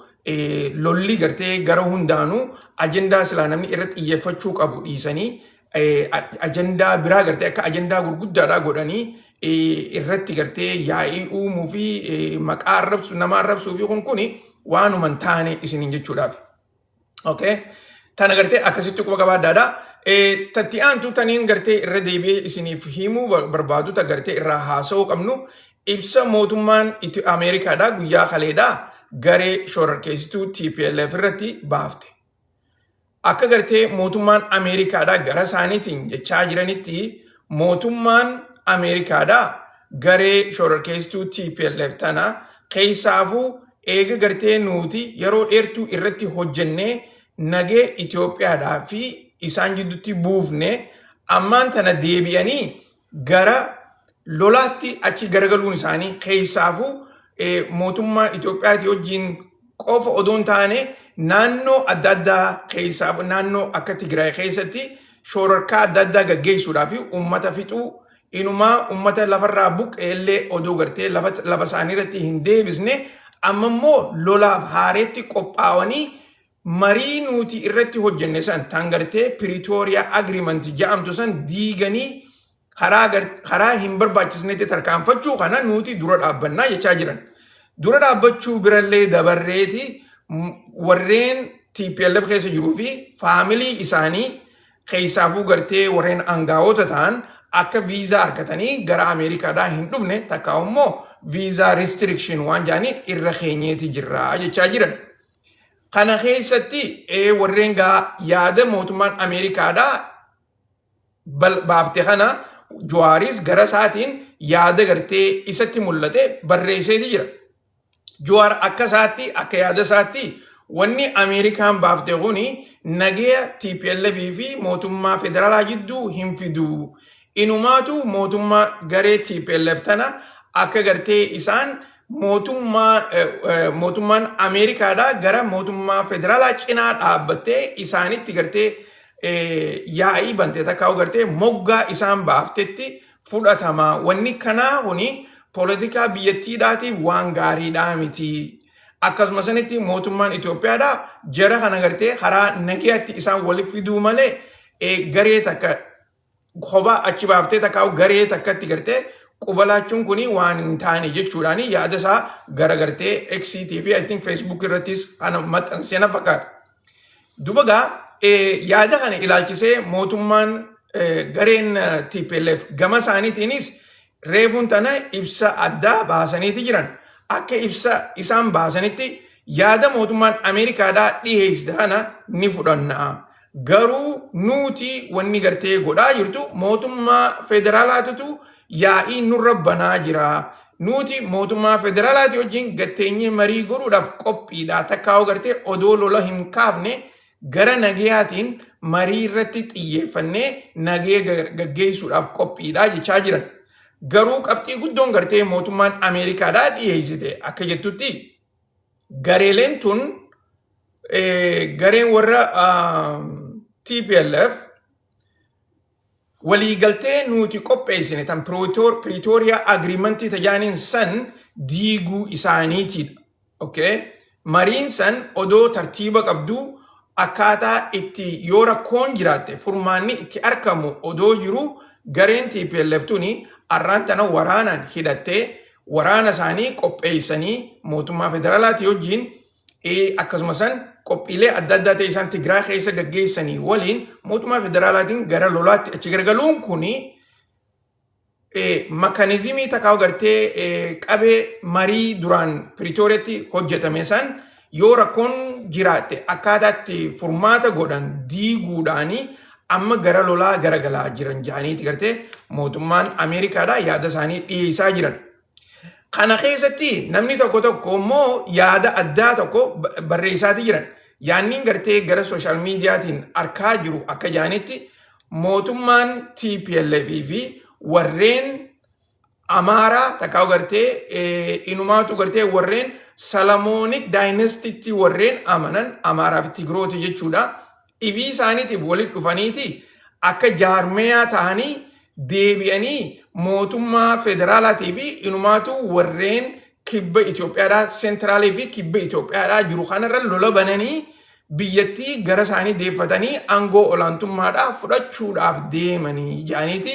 lolli gartee gara hundaanuu ajandaa silaa namni irratti xiyyeeffachuu qabu dhiisanii ajandaa biraa gartee akka ajandaa gurguddaadhaa godhanii irratti gartee yaa'ii uumuu fi maqaa arrabsu nama arrabsuu fi kuni waanuma hin taane isiniin jechuudhaaf. Okay? Tana gartee akkasitti quba qabaadhaadha. Tatti aantu taniin gartee irra deebi'ee isiniif himuu barbaadu ta gartee irraa haasa'uu qabnu ibsa mootummaan Ameerikaadhaa guyyaa kaleedhaa garee shororkeessituu TPLF irratti baafte. Akka gartee mootummaan Ameerikaadhaa gara isaaniitiin jechaa jiranitti mootummaan Ameerikaadhaa garee shororkeessituu TPLF tana keessaafuu eega gartee nuti yeroo dheertuu irratti hojjennee nagee Itoophiyaadhaa fi isaan jidduutti buufne ammaan tana deebi'anii gara lolaatti achi garagaluun isaanii keessaafuu mootummaa Itoophiyaati wajjin qofa odoon taane naannoo adda addaa keessaaf naannoo akka Tigraay keessatti shororkaa adda addaa gaggeessuudhaa fi uummata fixuu inumaa uummata lafarraa buqqeellee odoo gartee lafa isaanii irratti hin deebisne amma immoo lolaaf haareetti qophaa'anii marii nuti irratti hojjenne san tan gartee Pretoria Agreement jedhamtu san diiganii karaa hin barbaachisnetti tarkaanfachuu kana nuti dura dhaabbannaa jechaa jiran. Dura dhaabbachuu birallee dabarreeti warreen TPLF keessa jiruu fi faamilii isaanii keessaafuu gartee warreen aangaa'ota ta'an akka viizaa argatanii gara Ameerikaadhaa hin dhufne takka immoo viizaa restriction waan jedhanii irra keenyeeti jirra jechaa jiran. Kana keessatti warreen yaada mootummaan Ameerikaadhaa baafte kana Jawaaris gara isaatiin yaada gartee isatti mul'ate barreesseeti jira. Jawaar akka isaatti akka yaada isaatti wanni Ameerikaan baafte kuni nagaya TPLF fi mootummaa federaalaa jidduu hin fidu. Inumaatu mootummaa garee TPLF tana akka gartee isaan mootummaan Ameerikaadhaa gara mootummaa federaalaa cinaa dhaabbattee isaanitti gartee yaa'ii bantee takkaa'u gartee moggaa isaan baaftetti fudhatama. Wanni kanaa kuni poolitikaa biyyattiidhaatiif waan gaariidhaa miti. Akkasuma sanitti mootummaan Itoophiyaadhaa jara kana gartee karaa nagayaatti isaan waliif fiduu malee garee takka kophaa achi baaftee takkaa'u garee takkatti gartee qubalaachuun kuni waan hin taane jechuudhaani yaada isaa gara gartee XCT fi I think Facebook irrattis kana maxxansee na fakkaata. Dubagaa yaada kana ilaalchisee mootummaan gareen TPLF gama isaaniitiinis reefuun tana ibsa addaa baasaniiti jiran. Akka ibsa isaan baasanitti yaada mootummaan Ameerikaadhaa dhiheessite kana ni fudhanna. Garuu nuti wanni gartee godhaa jirtu mootummaa federaalaatitu yaa'ii nurra banaa jira. Nuti mootummaa federaalaati wajjin gatteenyee marii godhuudhaaf qophiidha. Takkaa'u gartee odoo lola hin kaafne gara nagayaatiin marii irratti xiyyeeffannee nagaya gaggeessuudhaaf qophiidha jechaa jiran. Garuu qabxii guddoon gartee mootummaan Ameerikaadhaa dhiyeessite akka jettutti gareeleen tun gareen warra TPLF waliigaltee nuti qopheessine tan Pretoria Agreement tajaaniin san diiguu isaaniitidha. Okay? Mariin san odoo tartiiba qabdu akkaataa itti yoo rakkoon jiraatte furmaanni itti argamu odoo jiru gareen TPLF tuni arraan tana waraanaan hidhattee waraana isaanii qopheessanii mootummaa federaalaati wajjin akkasuma san qophiilee adda addaa ta'e isaan Tigraay keessa gaggeessanii waliin mootummaa federaalaatiin gara lolaatti achi gargaluun kuni makaanizimii takkaa'u gartee qabee marii duraan Pretooriyaatti hojjetame san yoo rakkoon jiraatte akkaataatti furmaata godhan diiguudhaanii amma gara lolaa garagalaa jiran jedhaniiti gartee mootummaan Ameerikaadhaa yaada isaanii dhiyeessaa jiran. Kana keessatti namni tokko immoo yaada addaa tokko barreessaati jiran. Yaanniin gartee gara sooshaal miidiyaatiin argaa jiru akka jedhanitti mootummaan TPLF fi warreen Amaaraa takkaa'u gartee inumaatu gartee warreen Salamoonic Dynasty warreen amanan Amaaraa fi Tigrooti jechuudha. Ifi isaaniitiif walitti dhufaniiti akka jaarmeyaa ta'anii deebi'anii mootummaa federaalaatii fi inumaatu warreen kibba Itoophiyaadhaa sentraalii fi kibba Itoophiyaadhaa jiru kanarra lola bananii biyyattii gara isaanii deeffatanii aangoo olaantummaadhaa fudhachuudhaaf deemanii jaaniiti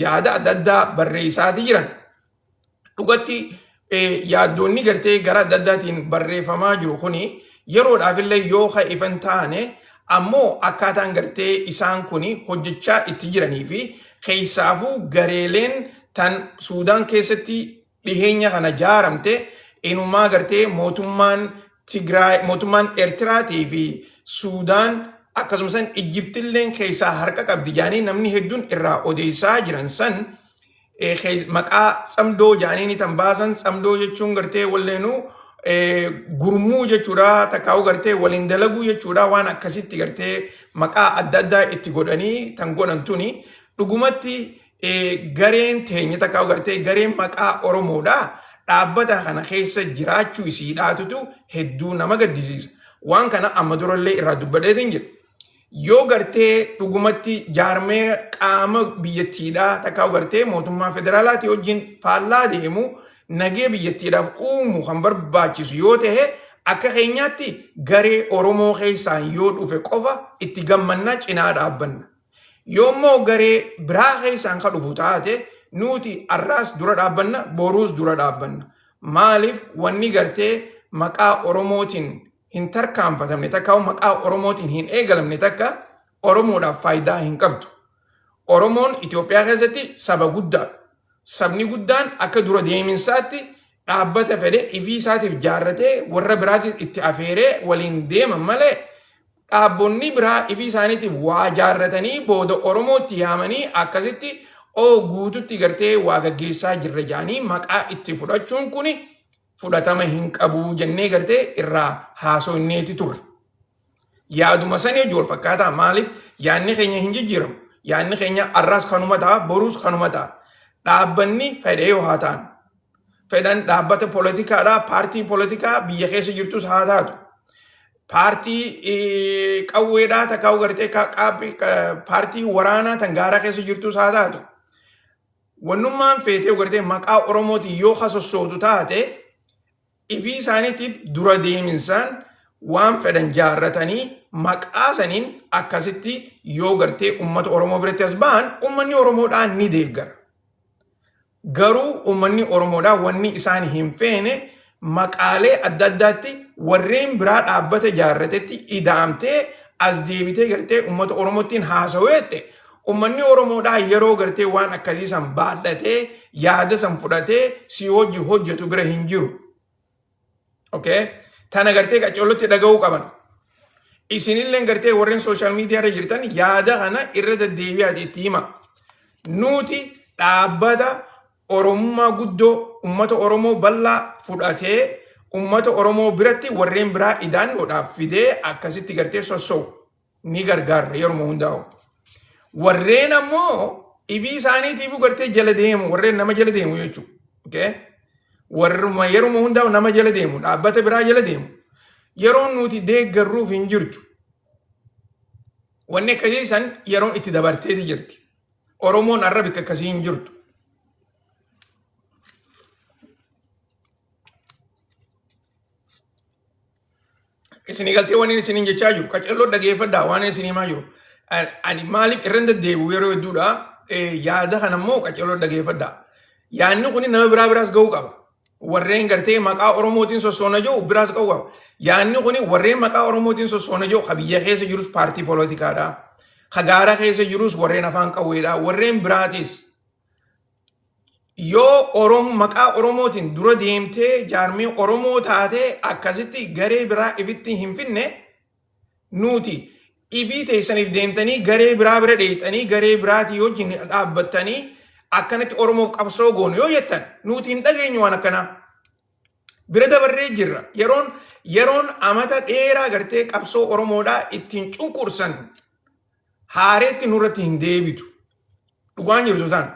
yaada adda addaa barreessaati jiran. Dhugatti yaaddoonni gartee gara adda addaatiin barreeffamaa jiru kuni yeroodhaaf illee yoo ifan taane ammoo akkaataan gartee isaan kuni hojjechaa itti jiranii fi keessaafuu gareeleen tan Suudaan keessatti dhiheenya kana jaaramte inumaa gartee mootummaan Tigraay, mootummaan Eertiraatii fi Suudaan akkasumas Ijiptilleen keessaa harka qabdi jaanii namni hedduun irraa odeessaa jiran san maqaa tsamdoo jaanii tan baasan. Tsamdoo jechuun gartee walleenuu gurmuu jechuudha, takkaa'u gartee waliin dalaguu jechuudha. Waan akkasitti gartee maqaa adda addaa itti godhanii tan godhan tuni dhugumatti gareen teenya takkaa'u gartee gareen maqaa Oromoodha. Dhaabbata kana keessa jiraachuu isiidhaatutu hedduu nama gaddisiisa. Waan kana amma durallee irraa dubbadheetiin jira. Yoo gartee dhugumatti jaarmee qaama biyyattiidhaa takkaa'u gartee mootummaa federaalaatii wajjin faallaa deemu nagee biyyattiidhaaf uumu kan barbaachisu yoo ta'e akka keenyaatti garee Oromoo keessaan yoo dhufe qofa itti gammannaa cinaa dhaabbanna. Yoommoo garee biraa keessaan kan dhufu taate nuti arraas dura dhaabbanna, boruus dura dhaabbanna. Maaliif wanni gartee maqaa Oromootiin hin tarkaanfatamne takka maqaa Oromootiin hin eegalamne takka Oromoodhaaf faayidaa hin qabdu. Oromoon Itoophiyaa keessatti saba guddaadha. Sabni guddaan akka dura deeminsaatti dhaabbata fedhe ifii isaatiif jaarratee warra biraatiif itti afeeree waliin deeman malee dhaabbonni biraa ifii isaaniitiif waa jaarratanii booda Oromootti yaamanii akkasitti guututti gartee waa gaggeessaa jirra jaanii maqaa itti fudhachuun kuni fudhatama hin qabu jennee gartee irraa haasofneeti turre. Yaaduma sanii hojii wal fakkaataa. Maaliif yaadni keenya hin jijjiiramu? Yaadni keenya arraas kanuma ta'a, boruus kanuma ta'a. Dhaabbanni fedhee yoo haa ta'an, fedhan dhaabbata poolitikaadhaa, paartii poolitikaa biyya keessa jirtus haa taatu, paartii qawweedhaa takkaa'u gartee paartii waraanaa tan gaaraa keessa jirtus haa taatu. Wannummaan feetee gartee maqaa Oromootiin yoo hasossootu taate ifii isaaniitiif dura deeminsaan waan fedhan jaarratanii maqaa saniin akkasitti yoo gartee uummata Oromoo biratti as ba'an uummanni Oromoodhaan ni deeggara. Garuu uummanni Oromoodhaa wanni isaan hin feene maqaalee adda addaatti warreen biraa dhaabbata jaarratetti ida'amtee as deebitee gartee uummata Oromootiin haasawweette uummanni Oromoodhaa yeroo gartee waan akkasii san baadhatee yaada san fudhatee si hojii hojjetu bira hin jiru. Tana gartee qaceellotti dhaga'uu qaban. Isinillee gartee warreen sooshaal miidiyaa irra jirtan yaada kana irra deddeebi'aati itti hima. Nuti dhaabbata Oromummaa guddoo uummata Oromoo bal'aa fudhatee uummata Oromoo biratti warreen biraa idaannoodhaaf fidee akkasitti gartee sossoo'u ni gargaarra yeroo hundaa'u. Warreen ammoo ifii isaaniitiif gartee jala deemu, warreen nama jala deemu jechuudha. Warruma yeroo hundaa'u nama jala deemu, dhaabbata biraa jala deemu. Yeroon nuti deeggarruuf hin jirtu. Wanni akkasii san yeroon itti dabarteeti jirti. Oromoon har'a bakka akkasii hin jirtu. Isin galtee waan isin jechaa jiru qaceelloo dhageeffadhaa waan isin himaa jiru. Ani maaliif irra deddeebi'u yeroo hedduudha yaada kana immoo qaceelloo dhageeffadhaa. Yaadni kun nama biraas ga'uu qaba. Warreen gartee maqaa Oromootiin sossoona jiru biraas ga'uu qaba. Yaadni kun warreen maqaa Oromootiin sossoona jiru biyya keessa jirus paartii poolitikaadha. Gaara keessa jirus warreen afaan qawweedha. Warreen biraatis yoo maqaa Oromootiin dura deemtee jaarmee Oromoo taatee akkasitti garee biraa ifitti hin finne nuti ifii teessaniif deemtanii garee biraa bira dheexanii garee biraatii wajjin dhaabbattanii akkanatti Oromoof qabsoo goonu yoo jettan nuti hin dhageenyu waan akkanaa. Bira dabarree jirra. Yeroon amata dheeraa gartee qabsoo Oromoodhaa ittiin cunqursan haareetti nurratti hin deebitu. Dhugaan jirtu tan.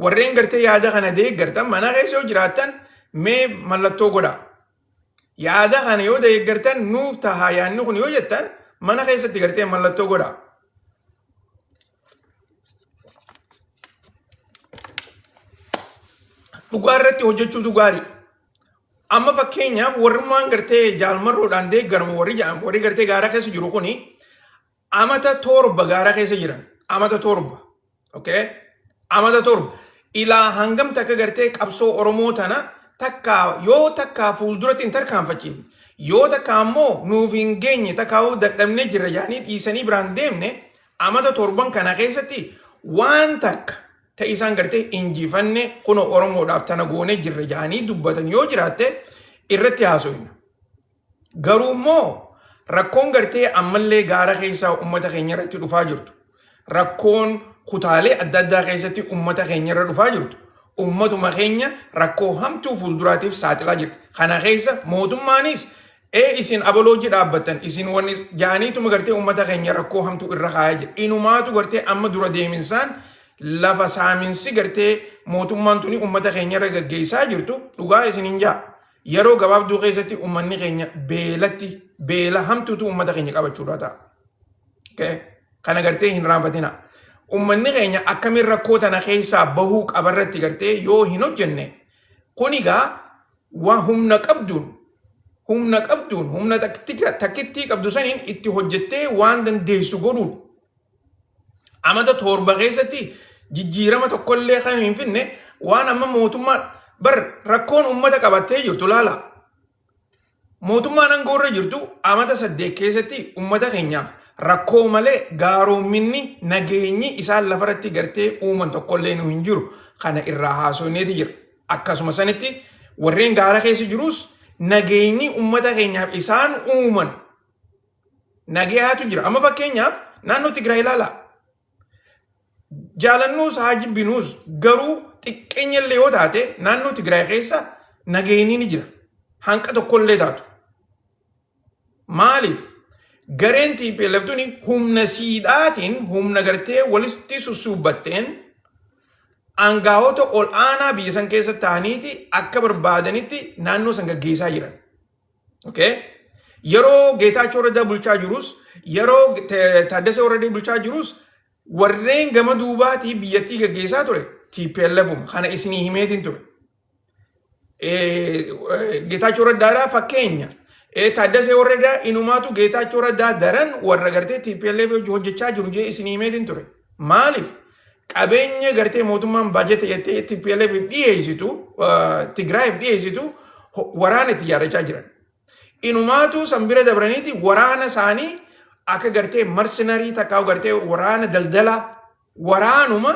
Warreen gartee yaada kana deeggartan mana keessa yoo jiraattan mee mallattoo godhaa. Yaada kana yoo deeggartan nuuf tahaa yaadni kun yoo jettan mana keessatti gartee mallattoo godhaa. Dhugaa irratti hojjechuutu gaarii. amma fakkeenyaaf warrummaan gartee jaalmarroodhaan deeggarmu warri gartee gaara keessa jiru kuni amata torba gaara keessa jiran amata torba okay amata torba ilaa hangam takka gartee qabsoo Oromoo tana takka yoo takka fuulduratti hin tarkaanfachiif yoo takka ammoo nuuf hin geenye takkaa'uu dadhabnee jirra jaanii dhiisanii biraan deemne amata torban kana keessatti waan takka isaan gartee injifanne kuno Oromoodhaaf tana goone jirra jaanii dubbatan yoo jiraatte irratti haasoyna. Garuu immoo rakkoon gartee ammallee gaara keessaa uummata keenya irratti dhufaa jirtu. Rakkoon kutaalee adda addaa keessatti uummata keenya irra dhufaa jirtu. Uummatuma keenya rakkoo hamtuu fuulduraatiif saaxilaa jirti. Kana keessa mootummaanis isin abolooji dhaabbattan isin wanni jaaniituma gartee uummata keenya rakkoo hamtuu irra kaayaa jira. Inumaatu gartee amma dura deeminsaan lafa saaminsi gartee mootummaan tuni uummata keenya irra gaggeessaa jirtu dhugaa isin hin jaa. Yeroo gabaabduu keessatti uummanni keenya beela hamtuutu uummata keenya qabachuudha ta'a. Okay? Kana gartee hin raanfatina. Uummanni keenya akkamiin rakkoo tana keessaa bahuu qabarratti gartee yoo hin hojjenne kunigaa waan humna qabduun humna takkittii qabdu saniin itti hojjettee waan dandeessu godhuun. Amata torba keessatti jijjiirama tokkollee kan hin finne waan amma mootummaa bar rakkoon uummata qabattee jirtu laala. Mootummaan aangoorra jirtu amata 8 keessatti uummata keenyaaf rakkoo malee gaaroominni nageenyi isaan lafarratti gartee uuman tokkollee nu hin jiru. Kana irraa haasofneeti jira. Akkasuma sanitti warreen gaara keessa jirus nageenyi uummata keenyaaf isaan uuman nageeyaatu jira. Amma fakkeenyaaf naannoo Tigraay ilaala. Jaalannuus haa jibbinuus garuu xiqqeenya illee yoo taate naannoo Tigraay keessa nageenyi ni jira. Hanqa tokkollee taatu. Maaliif? Gareen TPLF tuni humna siidhaatiin humna gartee walitti sussuubbatteen aangaa'ota ol aanaa biyya san keessa ta'aniiti akka barbaadanitti naannoo san gaggeessaa jiran. Okay? Yeroo Geetaachoo Raddaa bulchaa jirus yeroo Taaddasee Warradee bulchaa jirus warreen gama duubaatii biyyattii gaggeessaa ture TPLFuma kana isinii himeetiin ture. Geetaachoo Raddaadhaa fakkeenya. Taaddasee Warradaa inumaatu Geetaachoo Raddaa daran warra gartee TPLF hojjechaa jiru jee isinii himeetiin ture. Maaliif? Qabeenya gartee mootummaan baajeta jettee TPLF dhiyeessitu Tigraayiif dhiyeessitu waraana itti ijaarrachaa jiran. Inumaatu sanbira dabraniiti waraana isaanii akka gartee marsenarii takkaa'u gartee waraana daldala waraanuma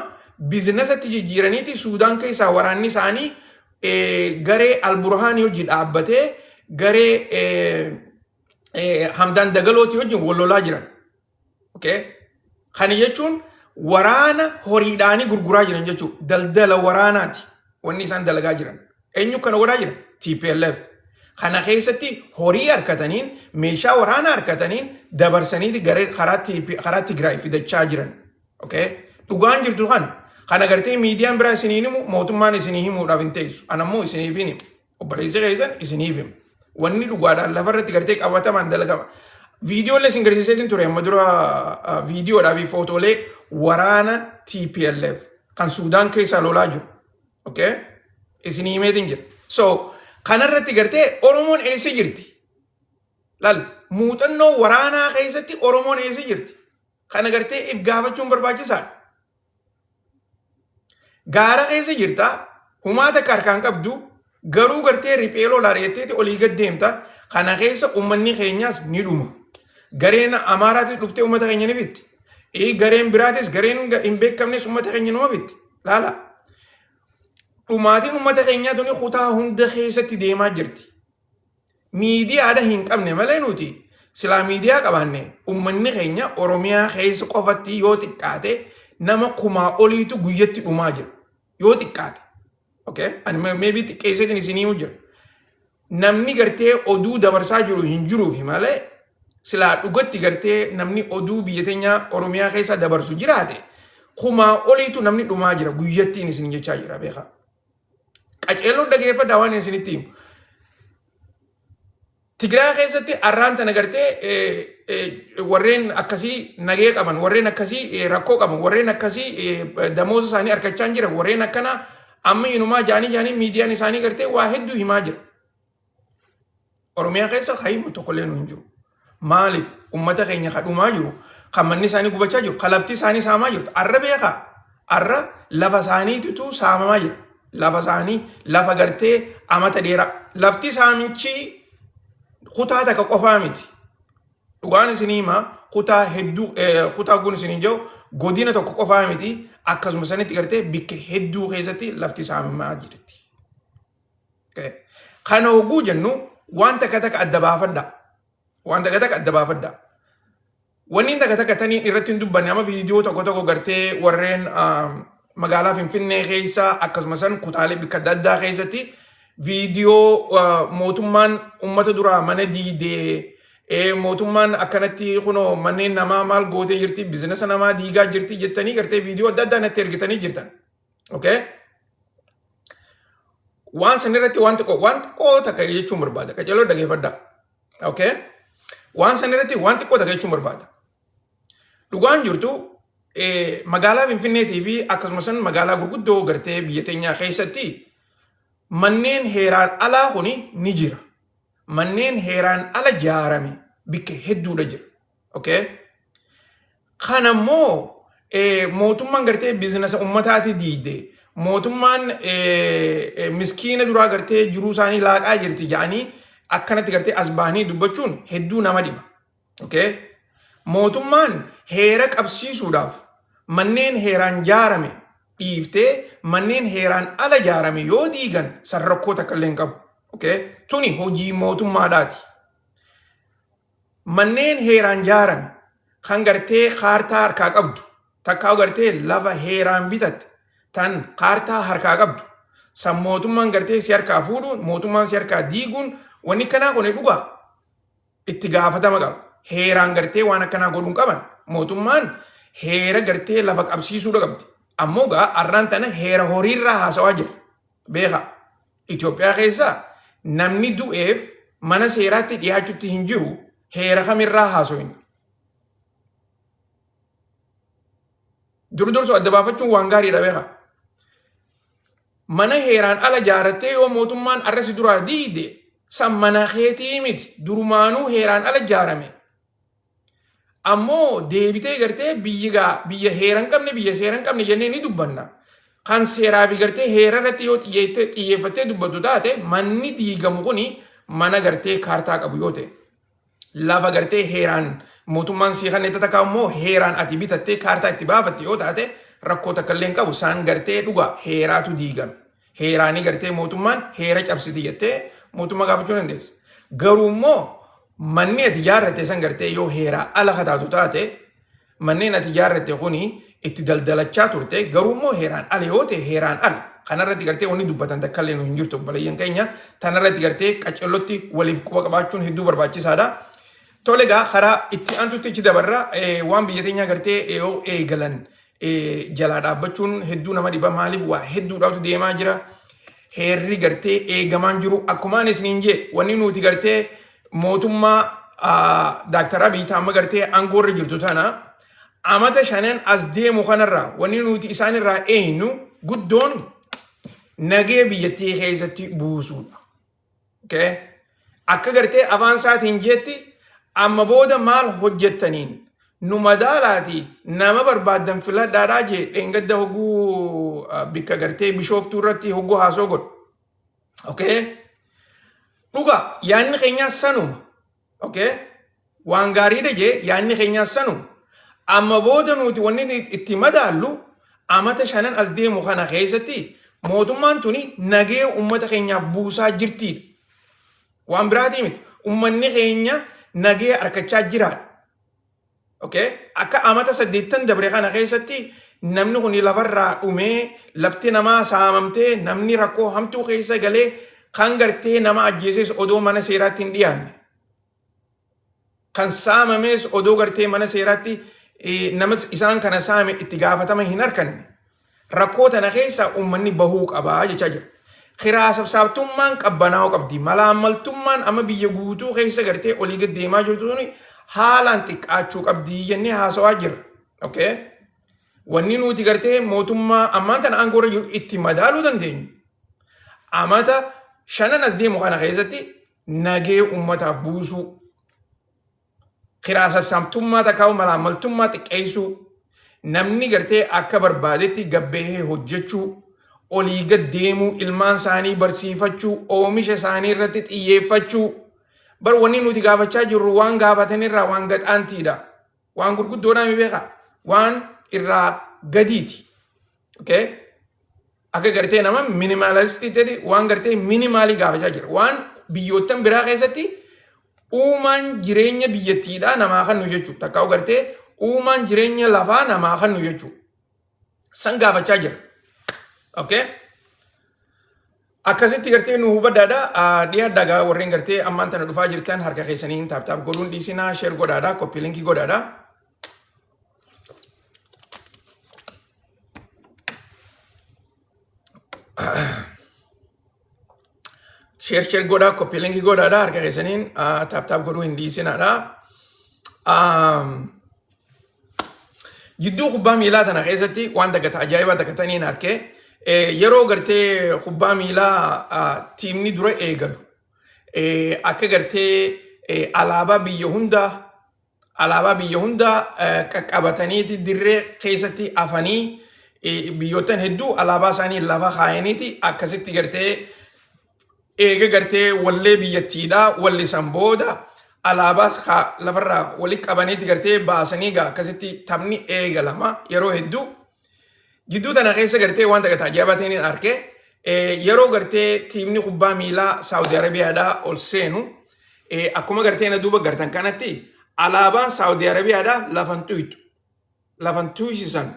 biizinasatti jijjiiraniiti Suudaan keessaa waraanni isaanii garee Alburhaanii hojii dhaabbatee garee Hamdaan Dagalooti wajjin wallolaa jiran. Okay? Kana jechuun waraana horiidhaanii gurguraa jiran jechuudha. Daldala waraanaati wanni isaan dalagaa jiran. Eenyu kana godhaa jira? TPLF. Kana keessatti horii harkataniin meeshaa waraanaa harkataniin dabarsaniiti garee karaa Tigraay fidachaa jiran. Okay? Dhugaan jirtu kana. Kana gartee miidiyaan biraa isinii himu mootummaan isinii himuudhaaf hin teessu. Anammoo isiniif hin himu. Obboleessi keessan isiniif himu. Wanni dhugaadhaan lafarratti gartee qabatamaan dalagama. Viidiyoolee isin garsiiseetiin ture amma dura viidiyoodhaa fi footoolee waraana TPLF kan Suudaan keessaa lolaa jiru. Okay? Isinii himeetiin jira. So, kanarratti gartee Oromoon eessa jirti? Laal, muuxannoo waraanaa keessatti Oromoon eessa jirti? Kana gartee if gaafachuun barbaachisaadha. Gaara keessa jirta, humaata harkaan qabdu, garuu gartee riphee lolaa reetteeti olii gad deemta. Kana keessa uummanni keenyaas ni dhuma. Gareen Amaaraatis dhuftee uummata keenya ni fitti. Gareen biraatis gareen hin beekamnes uummata keenya numa fitti. Laala. Dhumaatiin uummata keenyaa tuni kutaa hunda keessatti deemaa jirti. Miidiyaadha hin qabne malee nuti silaa miidiyaa qabaanne uummanni keenya Oromiyaa keessa qofatti yoo xiqqaate nama kumaa oliitu guyyatti dhumaa jira. Yoo xiqqaate. Okay? Ani maybe xiqqeesseetiin isinii himuu jira. Namni gartee oduu dabarsaa jiru hin jiruufi malee silaa dhugatti gartee namni oduu biyya teenya Oromiyaa keessa dabarsu jiraate kumaa oliitu namni dhumaa jira guyyattiin isin jechaa jira beekaa. Qaceelloon dhageeffadhaa waan isinitti himu. Tigraay keessatti arraan tana gartee warreen akkasii nagee qaban, warreen akkasii rakkoo qaban, warreen akkasii damooza isaanii harkachaa jiran, warreen akkana amma inumaa jaanii miidiyaan isaanii gartee waa hedduu himaa jira. Oromiyaa keessa hayimu tokkollee nu hin jiru. Maaliif ummata keenya kadhumaa jiru, kan manni isaanii gubachaa jiru, kan lafti isaanii saamaa jirtu. Arra beekaa, arra lafa isaaniititu saamamaa jira. Lafa isaanii, lafa gartee amata dheeraa. Lafti saamichi kutaa takka qofaa miti. Dhugaan isinii himaa kutaa hedduu, kutaa kun isinii jiru godina tokko qofaa miti. Akkasuma sanitti gartee bikka hedduu keessatti lafti saamamaa jirti. Kana hogguu jennu waan takka takka adda baafadha. Waan takka takka adda baafadha. Wanni takka takka tanii irratti hin dubbanne amma viidiyoo tokko tokko gartee warreen magaalaa Finfinnee keessa akkasuma san kutaalee bikka adda addaa keessatti viidiyoo mootummaan ummata duraa mana diidee mootummaan akkanatti kunoo manneen namaa maal gootee jirti bizinesa namaa diigaa jirti jettanii gartee viidiyoo adda addaa natti ergitanii jirtan. Okay? Waan san irratti waan xiqqoo takka jechuun barbaada. Qaceloo dhageeffadhaa. Okay? Waan san irratti waan xiqqoo takka jechuun barbaada. Dhugaan jirtu magaalaa Finfinneetii fi akkasumas magaalaa gurguddoo gartee biyya teenyaa keessatti manneen heeraan alaa kuni ni jira. Manneen heeraan ala jaarame bikka hedduudha jira. Okay? Kanammoo mootummaan gartee bizinesa ummataati diide. Mootummaan miskiina duraa gartee jiruu isaanii laaqaa jirti jedhanii akkanatti gartee as bahanii dubbachuun hedduu nama dhiba. Okay? Mootummaan heera qabsiisuudhaaf manneen heeraan jaarame dhiiftee manneen heeraan ala jaarame yoo diigan san rakkoo takka illee hin qabu. Okay? Tuni hojii mootummaadhaati. Manneen heeraan jaarame kan gartee kaartaa harkaa qabdu takkaa gartee lafa heeraan bitatte tan kaartaa harkaa qabdu san mootummaan gartee si harkaa fuudhuun mootummaan si harkaa diiguun wanni kanaa kun dhugaa itti gaafatama qaba. Heeraan gartee waan akkanaa godhuun qaban mootummaan heera gartee lafa qabsiisuudha qabdi. Ammoo gaa arraan tana heera horiirraa haasawaa jira. Beeka Itoophiyaa keessaa namni du'eef mana seeraatti dhiyaachuutti hin jiru heera kamirraa haasawin. Dursu adda baafachuun waan gaariidha beeka. Mana heeraan ala jaarattee yoo mootummaan arrasi duraa diide san mana keetii miti durumaanuu heeraan ala jaarame. Ammoo deebitee gartee biyya heeran qabne biyya seeran qabne jennee ni dubbanna. Kan seeraa fi gartee heera irratti yoo xiyyeeffattee dubbatu taate manni diigamu kuni mana gartee kaartaa qabu yoo ta'e. Lafa gartee heeraan mootummaan si kan itti takka immoo heeraan ati bitattee kaartaa itti baafatte yoo taate rakkoo takka illee hin qabu isaan gartee dhugaa heeraatu diigame. Heeraanii gartee mootummaan heera cabsiti jettee mootummaa gaafachuu dandeessa. Garuu immoo manni ati ijaarratte san gartee yoo heeraa ala kataatu taate manneen ati ijaarratte kuni itti daldalachaa turte garuu immoo heeraan ala yoo ta'e heeraan ala kanarratti gartee wanni dubbatan takka illee hin jirtu balayyan keenya tanarratti gartee qacellotti waliif quba qabaachuun hedduu barbaachisaadha. Tole gaa karaa itti aantutti ichi dabarra waan biyya teenyaa gartee yoo eegalan jalaa dhaabbachuun hedduu nama dhiba maaliif waa hedduudhaatu deemaa jira. Heerri gartee eegamaan jiru akkumaan isiniin jee wanni nuti gartee mootummaa Dr. Abiy amma gartee aangoorra jirtu tana amata shanan as deemu kanarraa wanni nuti isaanirraa eenyu guddoon nagee biyyattii keessatti buusuudha. Okay? Akka gartee afaan isaatiin jeetti amma booda maal hojjettaniin nu madaalaati nama barbaadan filadhaadhaa jee dheengadda hogguu bikka gartee bishooftuu irratti hogguu haasoo godhu. Okay? Dhugaa yaanni keenyaa sanuma. Okay? Waan gaariidha jee yaanni keenyaa sanuma. Amma booda nuti wanni itti madaallu amata shanan as deemu kana keessatti mootummaan tuni nagee ummata keenyaaf buusaa jirtiidha. Waan biraatii miti. Ummanni keenya nagee harkachaa jiraadha. Okay? Akka amata 8 dabre kana keessatti namni kun lafarraa dhumee lafti namaa saamamtee namni rakkoo hamtuu keessa galee kan gartee nama ajjeeses odoo mana seeraatti hin dhiyaanne. Kan saamames odoo gartee mana seeraatti nama isaan kana saame itti gaafatama hin arganne. Rakkoo tana keessa ummanni bahuu qabaa jechaa jira. Kiraa sabsaabtummaan qabbanaa'uu qabdi. Malaammaltummaan amma biyya guutuu keessa gartee olii gad deemaa jirtu suni haalaan xiqqaachuu qabdi jennee haasawaa jira. Okay? Wanni nuti gartee mootummaa ammaan tana aangoorra jiru itti madaaluu dandeenyu. Amata shanan as deemu kana keessatti nagee ummataaf buusuu kiraa sabsamtummaa takkaa'u malaamaltummaa xiqqeessuu namni gartee akka barbaadetti gabbahee hojjechuu olii gad deemuu ilmaan isaanii barsiifachuu oomisha isaanii irratti xiyyeeffachuu bar wanni nuti gaafachaa jirru waan gaafatanirraa waan gadhaantiidha waan gurguddoodhaa mi beeka waan irraa gadiiti okay akka gartee nama minimalistii ta'e waan gartee minimaalii gaafachaa jira waan biyyoottan biraa keessatti uumaan jireenya biyyattiidhaa namaa kan nu jechuudha takkaa'u gartee uumaan jireenya lafaa namaa kan nu jechuudha san gaafachaa jira okay akkasitti gartee nu hubaddaadha dhiyaa dagaa warreen gartee ammaan tana dhufaa jirtan harka keessaniin taaptaap godhuun dhiisinaa sheer godhaadha koppii linkii godhaadha share godhaa koppii linkii godhaadha harka keessaniin taaptaap godhuu hin dhiisinaadha jidduu kubbaa miilaa tana keessatti waan daggata ajaa'ibaa daggataniin harkee yeroo gartee kubbaa miilaa tiimni dura eegalu akka gartee alaabaa biyya hundaa qaqqabataniiti dirree keessatti afanii biyyoottan hedduu alaabaa isaanii lafa kaayaniiti akkasitti gartee eega gartee wallee biyyattiidhaa wallisan booda alaabaas lafarraa walitti qabaniiti gartee baasanii akkasitti taphni eegalama yeroo hedduu jidduu tana keessa gartee waan daggata ajaa'ibaa ta'een arge yeroo gartee tiimni kubbaa miilaa Saawudi Arabiyaadhaa ol seenu akkuma gartee na duuba gartan kanatti alaabaan Saawudi Arabiyaadhaa lafan tuysisan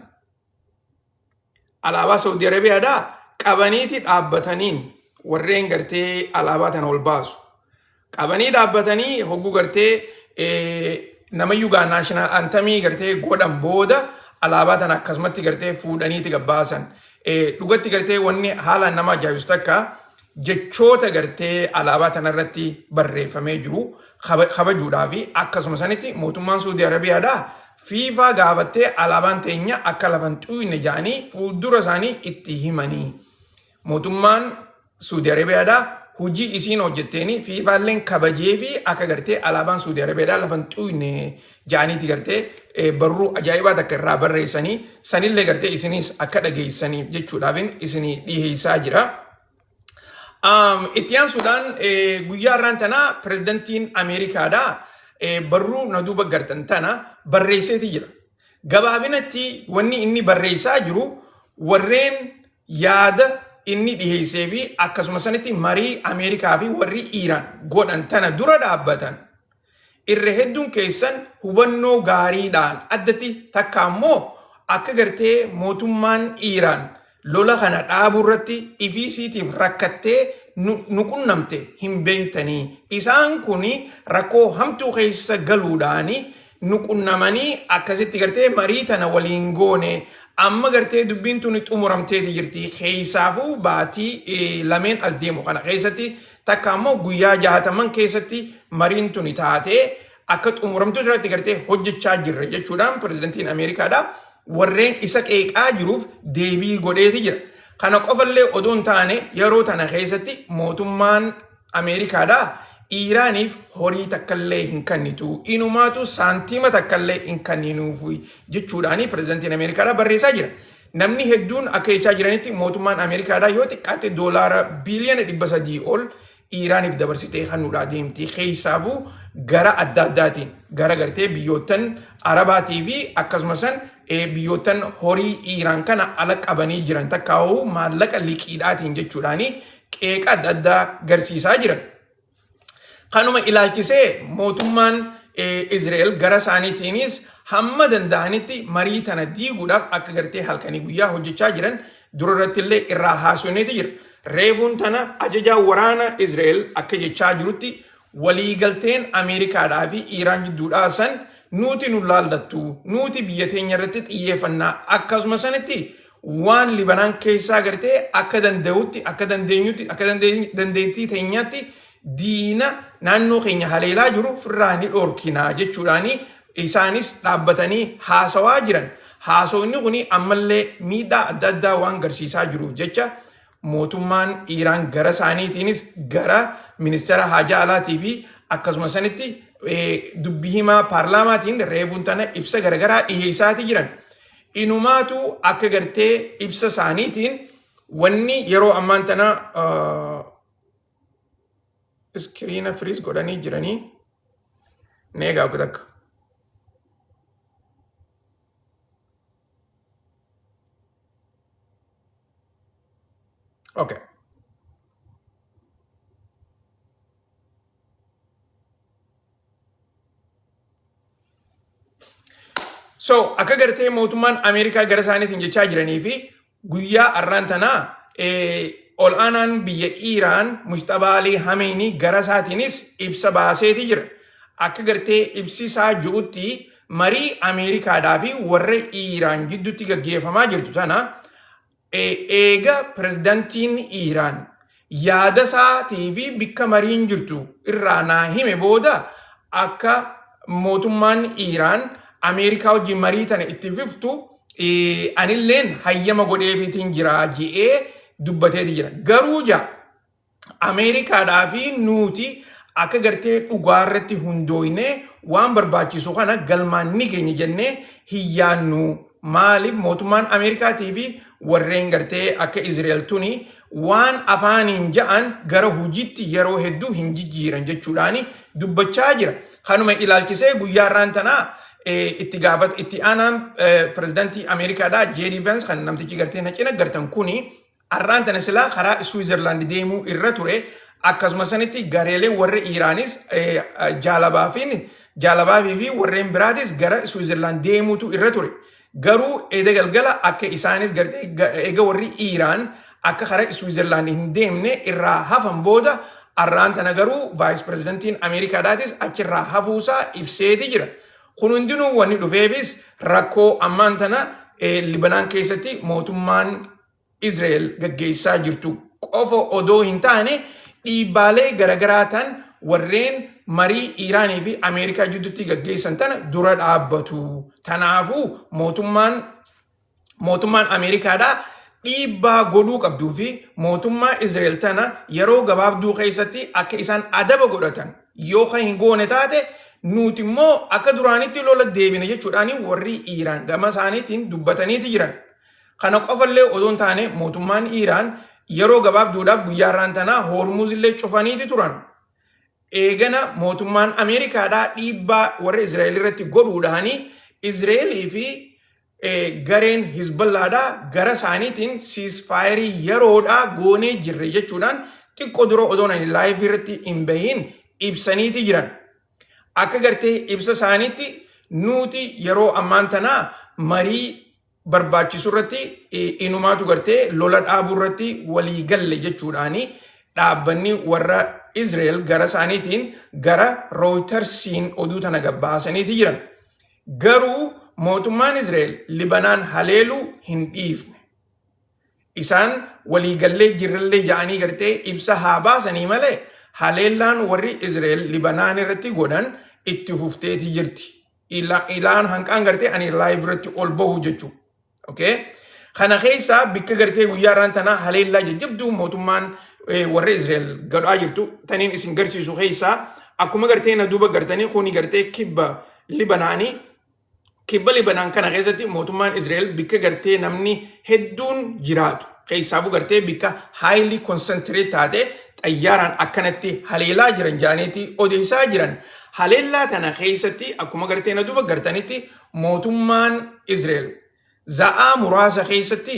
alaabaa Saawudi Arabiyaadhaa qabaniiti dhaabbataniin warreen gartee alaabaa tana ol baasu qabanii dhaabbatanii hogguu gartee nama yugaa naashinaal antamii gartee godhan booda alaabaa tana akkasumatti gartee fuudhaniiti gabbaasan dhugatti gartee wanni haala nama ajaa'ibu takka jechoota gartee alaabaa tana irratti barreeffamee jiru kabajuudhaa fi akkasuma sanitti mootummaan Saudi Arabiyaadhaa fiifaa gaafattee alaabaan teenya akka lafan xuyne jedhanii fuuldura isaanii itti himanii mootummaan Saudi Arabiyaadhaa hojii isiin hojjetteeni fiifaalleen kabajee fi akka gartee alaabaan Saudi Arabiyaadhaa lafan xuyne jedhaniiti gartee barruu ajaa'ibaa takka irraa barreessanii sanillee gartee isinis akka dhageessaniif jechuudhaafin isinii dhiheessaa jira. Itti aansuudhaan guyyaa irraan tanaa pirezidantiin Ameerikaadhaa barruu na duuba gartan tana barreesseeti jira. Gabaabinatti wanni inni barreessaa jiru warreen yaada inni dhiheessee fi akkasuma sanitti marii Ameerikaa fi warri Iiraan godhan tana dura dhaabbatan irra hedduun keessan hubannoo gaariidhaan addatti takka ammoo akka gartee mootummaan Iiraan lola kana dhaabuu irratti ifiisiitiif rakkattee nu qunnamte hin beektanii isaan kun rakkoo hamtuu keessa galuudhaani nu qunnamanii akkasitti gartee marii tana waliin goone amma gartee dubbiin tun xumuramteeti jirti keessaafuu baatii lameen as deemu kana keessatti takka ammoo guyyaa 60 keessatti mariin tun taatee akka xumuramtu irratti gartee hojjechaa jirre jechuudhaan pirezidantiin Ameerikaadhaa warreen isa qeeqaa jiruuf deebii godheeti jira. Kana qofallee odoo hin taane yeroo tana keessatti mootummaan Ameerikaadhaa Iiraaniif horii takkallee hin kennitu inumaatu saantiima takkallee hin kenninuuf jechuudhaani pirezidantiin Ameerikaadhaa barreessaa jira. Namni hedduun akka jechaa jiranitti mootummaan Ameerikaadhaa yoo xiqqaate doolaara biliyoona 300 ol Iiraaniif dabarsitee kennuudhaa deemti. Keessaafuu gara adda addaatiin gara gartee biyyoottan Arabaatii fi akkasumas biyyoottan horii Iiraan kana ala qabanii jiran takkaa'uu maallaqa liqiidhaatiin jechuudhaani qeeqa adda addaa garsiisaa jiran. Kanuma ilaalchisee mootummaan Israa'el gara isaaniitiinis hamma danda'anitti marii tana diiguudhaaf akka gartee halkanii guyyaa hojjechaa jiran dura irratti illee irraa haasofneeti jira. Reefuun tana ajajaa waraana Israa'el akka jechaa jirutti waliigalteen Ameerikaadhaa fi Iiraan jidduudhaa san nuti nu laallattu nuti biyya teenya irratti xiyyeeffannaa akkasuma sanitti waan Libanaan keessaa gartee akka danda'utti akka dandeenyutti akka dandeettii teenyaatti diina naannoo keenya haleelaa jiru firraa ni dhorkinaa jechuudhaani isaanis dhaabbatanii haasawaa jiran. Haasawni kun ammallee miidhaa adda addaa waan garsiisaa jiruuf jecha mootummaan Iiraan gara isaaniitiinis gara ministeera haajaa alaatii fi akkasuma sanitti dubbii himaa paarlaamaatiin reefuun tana ibsa garagaraa dhiyeessaatii jiran. Inumaatu akka gartee ibsa isaaniitiin wanni yeroo ammaan tana iskiriina firiis godhanii jiranii neegaa akka takka. Okay. So akka gartee mootummaan Ameerikaa gara isaaniitiin jechaa jiranii fi guyyaa har'aan tanaa ol aanaan biyya Iiraan Mujtabaa Ali Hameini gara isaatiinis ibsa baaseeti jira. Akka gartee ibsi isaa jirutti marii Ameerikaadhaa fi warra Iiraan gidduutti gaggeeffamaa jirtu tana eega pirezidantiin Iiraan yaada isaatii fi bikka mariin jirtu irraa naa hime booda akka mootummaan Iiraan Ameerikaa wajjin marii tana itti fuftu anilleen hayyama godheefiitiin jira jedhee dubbateeti jira. Garuu Ameerikaadhaa fi nuti akka gartee dhugaarratti hundooyne waan barbaachisu kana galmaan ni keenya jennee hin yaannu. Maaliif mootummaan Ameerikaatii fi warreen gartee akka Izraa'el tuni waan afaaniin ja'an gara hojiitti yeroo hedduu hin jijjiiran jechuudhaani dubbachaa jira. Kanuma ilaalchisee guyyaa har'aan tanaa itti aanaan pirezidantii Ameerikaadhaa J.D. Vance kan namtichi gartee na cina gartan kuni har'aan tana silaa karaa Switzerland deemuu irra ture. Akkasuma sanitti gareelee warra Iiraanis jaalabaafii fi warreen biraatis gara Switzerland deemuutu irra ture. Garuu eeda galgala akka isaanis gartee eega warri Iiraan akka karaa Switzerland hin deemne irraa hafan booda har'aan tana garuu vaayis pirezidantiin Ameerikaadhaatis achirraa hafuusaa ibseeti jira. Kun hundinuu wanni dhufeefis rakkoo ammaan tana Libanaan keessatti mootummaan Izraa'el gaggeessaa jirtu qofa odoo hin taane dhiibbaalee garagaraa tan warreen marii Iiraanii fi Ameerikaa jidduutti gaggeessan tana dura dhaabbatu. Kanaafuu mootummaan Ameerikaadhaa dhiibbaa godhuu qabduu fi mootummaa Izraa'el tana yeroo gabaabduu keessatti akka isaan adaba godhatan yookaan hin goone taate nuti immoo akka duraanitti lola deebina jechuudhaan warri Iiraan gama isaaniitiin dubbataniiti jiran. Kana qofallee odoon taane mootummaan Iiraan yeroo gabaabduudhaaf guyyaa har'aan tanaa Hormuz illee cufaniiti turan. Eegana mootummaan Ameerikaadhaa dhiibbaa warra Izraa'el irratti godhuudhaani Izraa'elii fi gareen Hizballaadhaa gara isaaniitiin siisfaayirii yeroodhaa goonee jirre jechuudhaan xiqqoo dura odoon ani laayivii irratti hin bahin ibsaniiti jiran. Akka gartee ibsa isaaniitti nuti yeroo ammaan tanaa marii barbaachisu irratti inumaatu gartee lola dhaabuu irratti walii galle jechuudhaani dhaabbanni warra Izraa'el gara isaaniitiin gara Rooyitersiin oduu tana gabbaasaniiti jiran. Garuu mootummaan Izraa'el Libanaan haleeluu hin dhiifne. Isaan waliigallee jirrellee ja'anii gartee ibsa haa baasanii malee haleellaan warri Izraa'el Libanaan irratti godhan itti fufteeti jirti. Ilaan hanqaan gartee ani laayivii irratti ol bahu jechuudha. Okay? Kana keessaa bikka gartee guyyaa har'aan tanaa haleellaa jajjabduu mootummaan warra Izraa'el godhaa jirtu taniin isin garsiisu keessaa akkuma gartee na duuba gartanii kuni gartee kibba Libanaanii. Kibba Libanaan kana keessatti mootummaan Izraa'el bikka gartee namni hedduun jiraatu keessaafuu gartee bikka haayilii konsantireet taate xayyaaraan akkanatti haleelaa jiran jaaneeti odeessaa jiran. Haleellaa tana keessatti akkuma gartee na duuba gartanitti mootummaan Izraa'el za'aa muraasa keessatti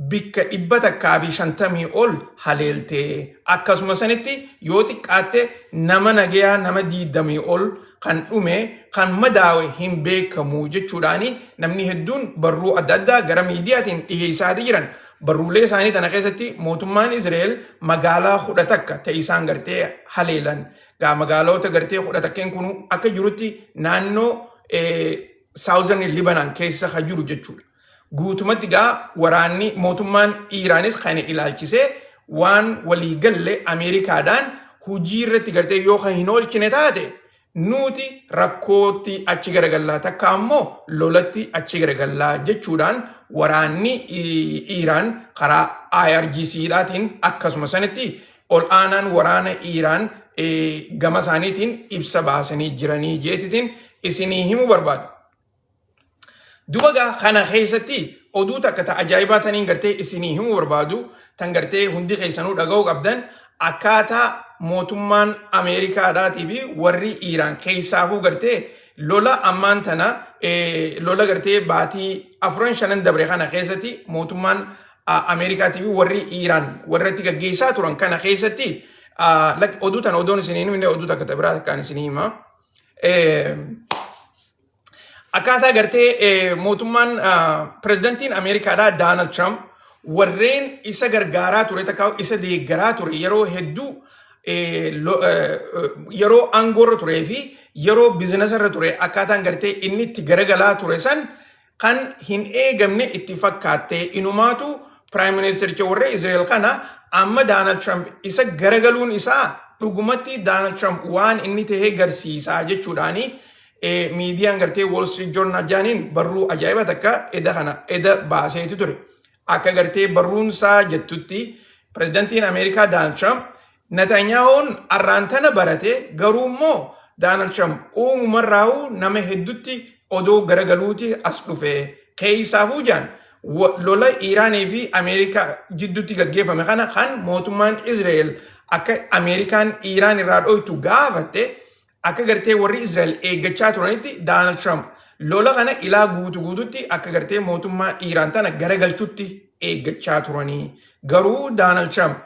bikka 150 ol haleelte. Akkasuma sanitti yoo xiqqaatte nama nagayaa nama 20 ol kan dhume kan madaawe hin beekamu jechuudhaani namni hedduun barruu adda addaa gara miidiyaatiin dhiyeessaati jiran. Barruulee isaanii tana keessatti mootummaan Izraa'el magaalaa 11 ta'e isaan gartee haleelan. Gaa magaalota gartee 11 kun akka jirutti naannoo Southern Libanaan keessa ka jiru jechuudha. Guutumatti gaa waraanni mootummaan Iiraanis kana ilaalchisee waan waliigalle Ameerikaadhaan hujii irratti gartee yoo kan hin oolchine taate nuti rakkootti achi garagallaa takka ammoo lolatti achi garagallaa jechuudhaan waraanni Iiraan karaa IRGC'dhaatiin akkasuma sanitti ol aanaan waraana Iiraan gama isaaniitiin ibsa baasanii jiranii jeetitiin isinii himuu barbaadu. Dubagaa kana keessatti oduu takka ta ajaa'ibaa taniin gartee isinii himuu barbaadu tan gartee hundi keessanuu dhaga'uu qabdan akkaataa mootummaan Ameerikaadhaatii fi warri Iiraan keessaafuu gartee lola ammaan tana lola gartee baatii 4-5 dabre kana keessatti mootummaan Ameerikaatii fi warri Iiraan warratti gaggeessaa turan kana keessatti oduu tana odoon isinii himne oduu takka biraa kan isinii hima. Akkaataa gartee mootummaan pirezidantiin Ameerikaadhaa Donald Trump warreen isa gargaaraa ture takka isa deeggaraa ture yeroo hedduu yeroo aangoorra turee fi yeroo biizinasarra ture akkaataan gartee inni itti garagalaa ture san kan hin eegamne itti fakkaatte inumaatu Prime Ministericha warra Israel kana amma Donald Trump isa garagaluun isaa dhugumatti Donald Trump waan inni tahee garsiisaa jechuudhaani miidiyaan gartee Wall Street Journal jaaniin barruu ajaa'iba takka eda baaseeti ture. Akka gartee barruunsaa jettutti pirezidantiin Ameerikaa Donald Trump Netanyahuun arraantana barate garuu immoo Donald Trump uumumarraa'uu nama heddutti odoo garagaluuti as dhufe keessaafuu jaan lola Iiraanii fi Ameerikaa jidduutti gaggeeffame kana kan mootummaan Israel akka Ameerikaan Iiraan irraa dhoytu gaafatte akka gartee warri Israel eeggachaa turanitti Donald Trump lola kana ilaa guututti akka gartee mootummaa Iiraan tana garagalchutti eeggachaa turanii. Garuu Donald Trump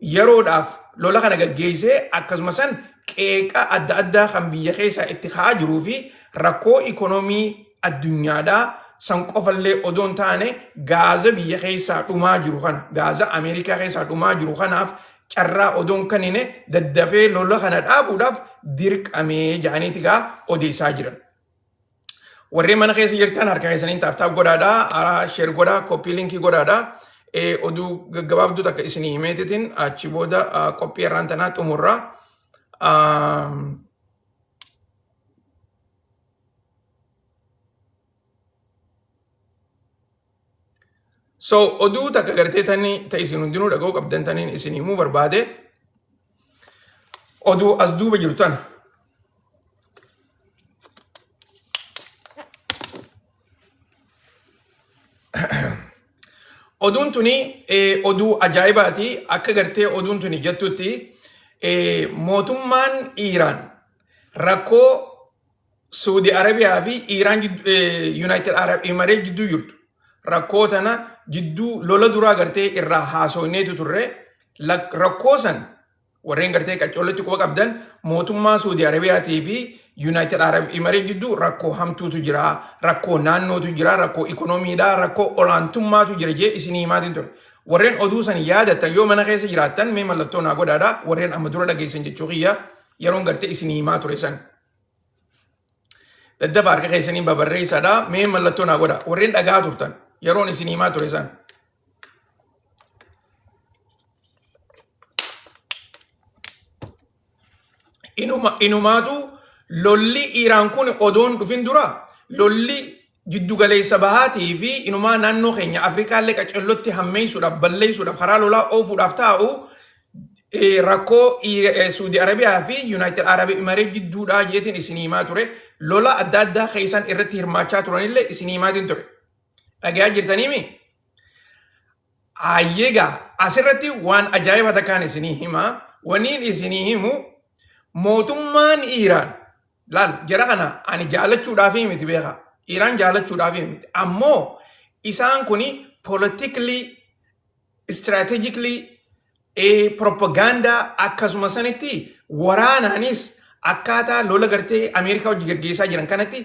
yeroodhaaf lola kana gaggeessee akkasuma san qeeqa adda addaa kan biyya keessaa itti ka'aa jiruu fi rakkoo ikonoomii addunyaadhaa san qofallee odoon taane gaaza biyya keessaa dhumaa jiru kana gaaza Ameerikaa keessaa dhumaa jiru kanaaf carraa odoon kanine daddafee lola kana dhaabuudhaaf dirqamee jedhaniiti gaa odeessaa jiran. Warreen mana keessa jirtan harka keessaniin taaptaap godhaadhaa, sheer godhaa, koppii linkii godhaadhaa. Oduu gaggabaabduu takka isinii himeetitiin achi booda qophii irraan tanaa xumurraa. So oduu takka gartee tanii isin hundinuu dhaga'uu qabdan taniin isin himuu barbaade oduu as duuba jirtu tana. Oduun tuni oduu ajaa'ibaati akka gartee oduun tuni jettutti mootummaan Iiraan rakkoo Saudi Arabiyaa fi Iiraan United Arab Emirates jidduu jirtu rakkoo tana jidduu lola duraa gartee irraa haasofneetu turre rakkoo san warreen gartee qaccoollatti quba qabdan mootummaa Saudi Arabiyaatii fi United Arab Emirates jidduu rakkoo hamtuutu jira, rakkoo naannootu jira, rakkoo ikoonomiidhaa, rakkoo olaantummaatu jira jee isinii himaatiin ture. Warreen oduu san yaadatan yoo mana keessa jiraattan mee mallattoo naa godhaadhaa warreen amma dura dhageessan jechuu kiyya yeroon gartee isinii himaa ture san. Daddafa harka keessanii babarreessaadhaa mee mallattoo naa godhaa warreen dhagaa turtan yeroon isinii himaa ture san. Inumaatu lolli Iiraan kun odoon dhufin dura lolli jiddugaleessa bahaatii fi inumaa naannoo keenya Afrikaallee qacellotti hammeessuudhaaf balleessuudhaaf karaa lolaa oofuudhaaf taa'u rakkoo Saudi Arabiyaa fi United Arab Emirates jidduudhaa jeetiin isinii himaa ture. Lola adda addaa keessan irratti hirmaachaa turanillee isinii himaatiin ture. Dhagaa jirtaniimi? Ayyeegaa asirratti waan ajaa'iba takkaan isinii himaa. Waniin isinii himu mootummaan Iiraan laal jara kana ani jaalachuudhaaf miti beeka. Iiraan jaalachuudhaaf miti. Ammoo isaan kuni politically, strategically, propaganda akkasuma sanitti waraanaanis akkaataa lola gartee Ameerikaa hojii gaggeessaa jiran kanatti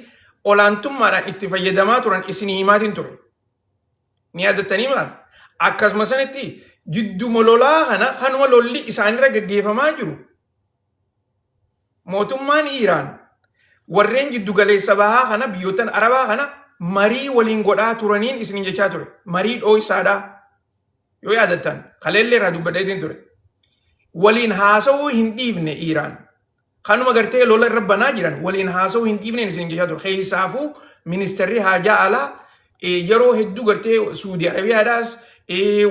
olaantummaadhaan itti fayyadamaa turan isinii himaatiin ture. Ni yaadattanii maal? Akkasuma sanitti jidduma lolaa kana kanuma lolli isaanirra gaggeeffamaa jiru. Mootummaan Iiraan warreen jiddugaleessa bahaa kana biyyoottan Arabaa kana marii waliin godhaa turaniin isiniin jechaa ture. Marii dhooysaadhaa. Yoo yaadattan kaleellee irraa dubbadheetiin ture. Waliin haasawuu hin dhiifne Iiraan. Kanuma gartee lola irra banaa jiran waliin haasawuu hin dhiifneen isiniin jechaa ture. Keessaafuu ministeerri haajaa alaa yeroo hedduu gartee Saudi Arabiyaadhaas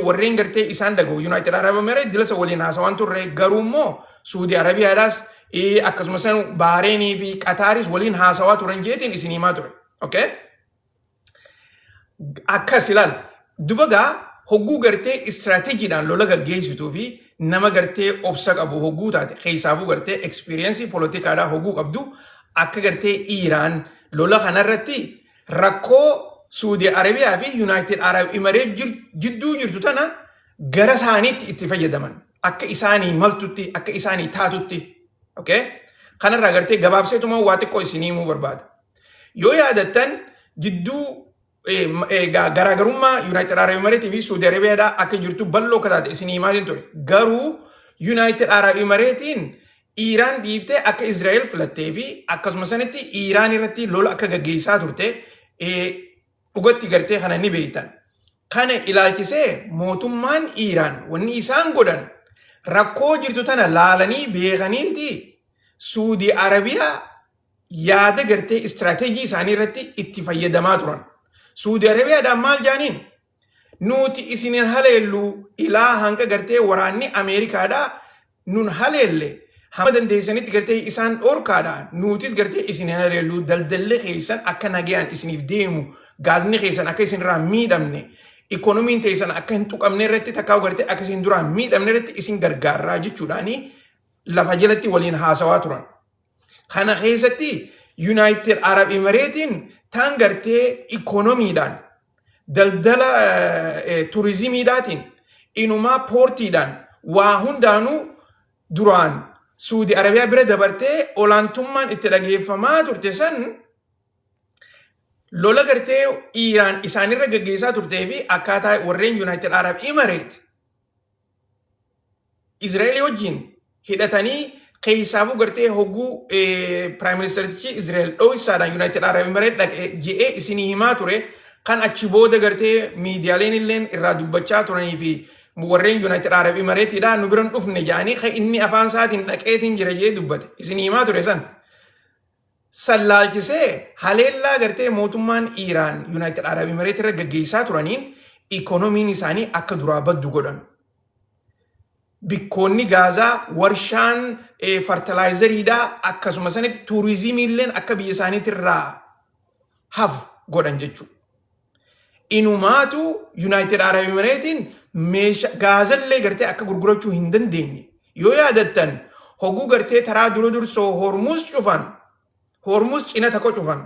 warreen gartee isaan dhaga'u United Arab Emirates dilasa waliin haasawaan turre garuu immoo Saudi Arabiyaadhaas akkasumas Bahreenii fi Qataaris waliin haasawaa turan jeetiin isin himaa ture. Okay? Akkas ilaal dubagaa hogguu gartee istiraatiijiidhaan lola gaggeessituu fi nama gartee obsa qabu hogguu taate keessaafuu gartee ekspiriyeensii poolitikaadhaa hogguu qabdu akka gartee Iiraan lola kanarratti rakkoo Saudi Arabiyaa fi United Arab Emirates jidduu jirtu tana gara isaaniitti itti fayyadaman akka isaanii maltutti akka isaanii taatutti. Okay? Kanarraa gartee gabaabseetuma waa xiqqoo isinii himuu barbaada. Yoo yaadattan jidduu garaagarummaa United Arab Emirates fi Saudi Arabiyaadhaa akka jirtu bal'oo kataate isinii himaatiin ture. Garuu United Arab Emiratesin Iiraan dhiiftee akka Israa'el filattee fi akkasuma sanitti Iiraan irratti lola akka gaggeessaa turte dhugatti gartee kana ni beektan. Kana ilaalchisee mootummaan Iiraan wanni isaan godhan rakkoo jirtu tana laalanii beekaniiti Saudi Arabiyaa yaada gartee istiraatiijii isaanii irratti itti fayyadamaa turan. Saudi Arabiyaadhaan maal jaaniin? Nuti isinin haleellu ilaa hanga gartee waraanni Ameerikaadhaa nun haleelle hamma dandeessanitti gartee isaan dhorkaadhaa nutis gartee isinin haleellu daldalli keessan akka nagayaan isiniif deemu gaazni keessan akka isinirraa miidhamne ikonomiin teessan akka hin tuqamne irratti takkaa'u gartee akka isin duraan miidhamne irratti isin gargaarraa jechuudhaani lafa jalatti waliin haasawaa turan. Kana keessatti United Arab Emiratesin tan gartee ikonomiidhaan daldala turizimiidhaatiin inumaa poortiidhaan waa hundaanuu duraan Saudi Arabiyaa bira dabartee olaantummaan itti dhageeffamaa turte san lola gartee Iiraan isaanirra gaggeessaa turtee fi akkaataa warreen United Arab Emirates Israa'el wajjin hidhatanii keessaafuu gartee hogguu Prime Ministerichi Israa'el dho'isaadhaan United Arab Emirates dhaqee je'ee isinii himaa ture kan achi booda gartee miidiyaaleen illeen irraa dubbachaa turanii fi warreen United Arab Emirateidhaan nu biran dhufne jedhanii kan inni afaan isaatiin dhaqeetiin jira jee dubbate isinii himaa ture san. Sallaalchisee haleellaa gartee mootummaan Iiraan United Arab Emirates irra gaggeessaa turaniin ikonomiin isaanii akka duraa baddu godhan. Bikkoonni gaazaa warshaan fertilizeridhaa akkasuma sanitti turizimiilleen akka biyya isaaniitirraa hafu godhan jechuudha. Inumaatu United Arab Emiratesin meeshaa gaazallee gartee akka gurgurachuu hin dandeenye. Yoo yaadattan hogguu gartee taraa dura dursoo Hormuz cufan Hormuz cina takko cufan.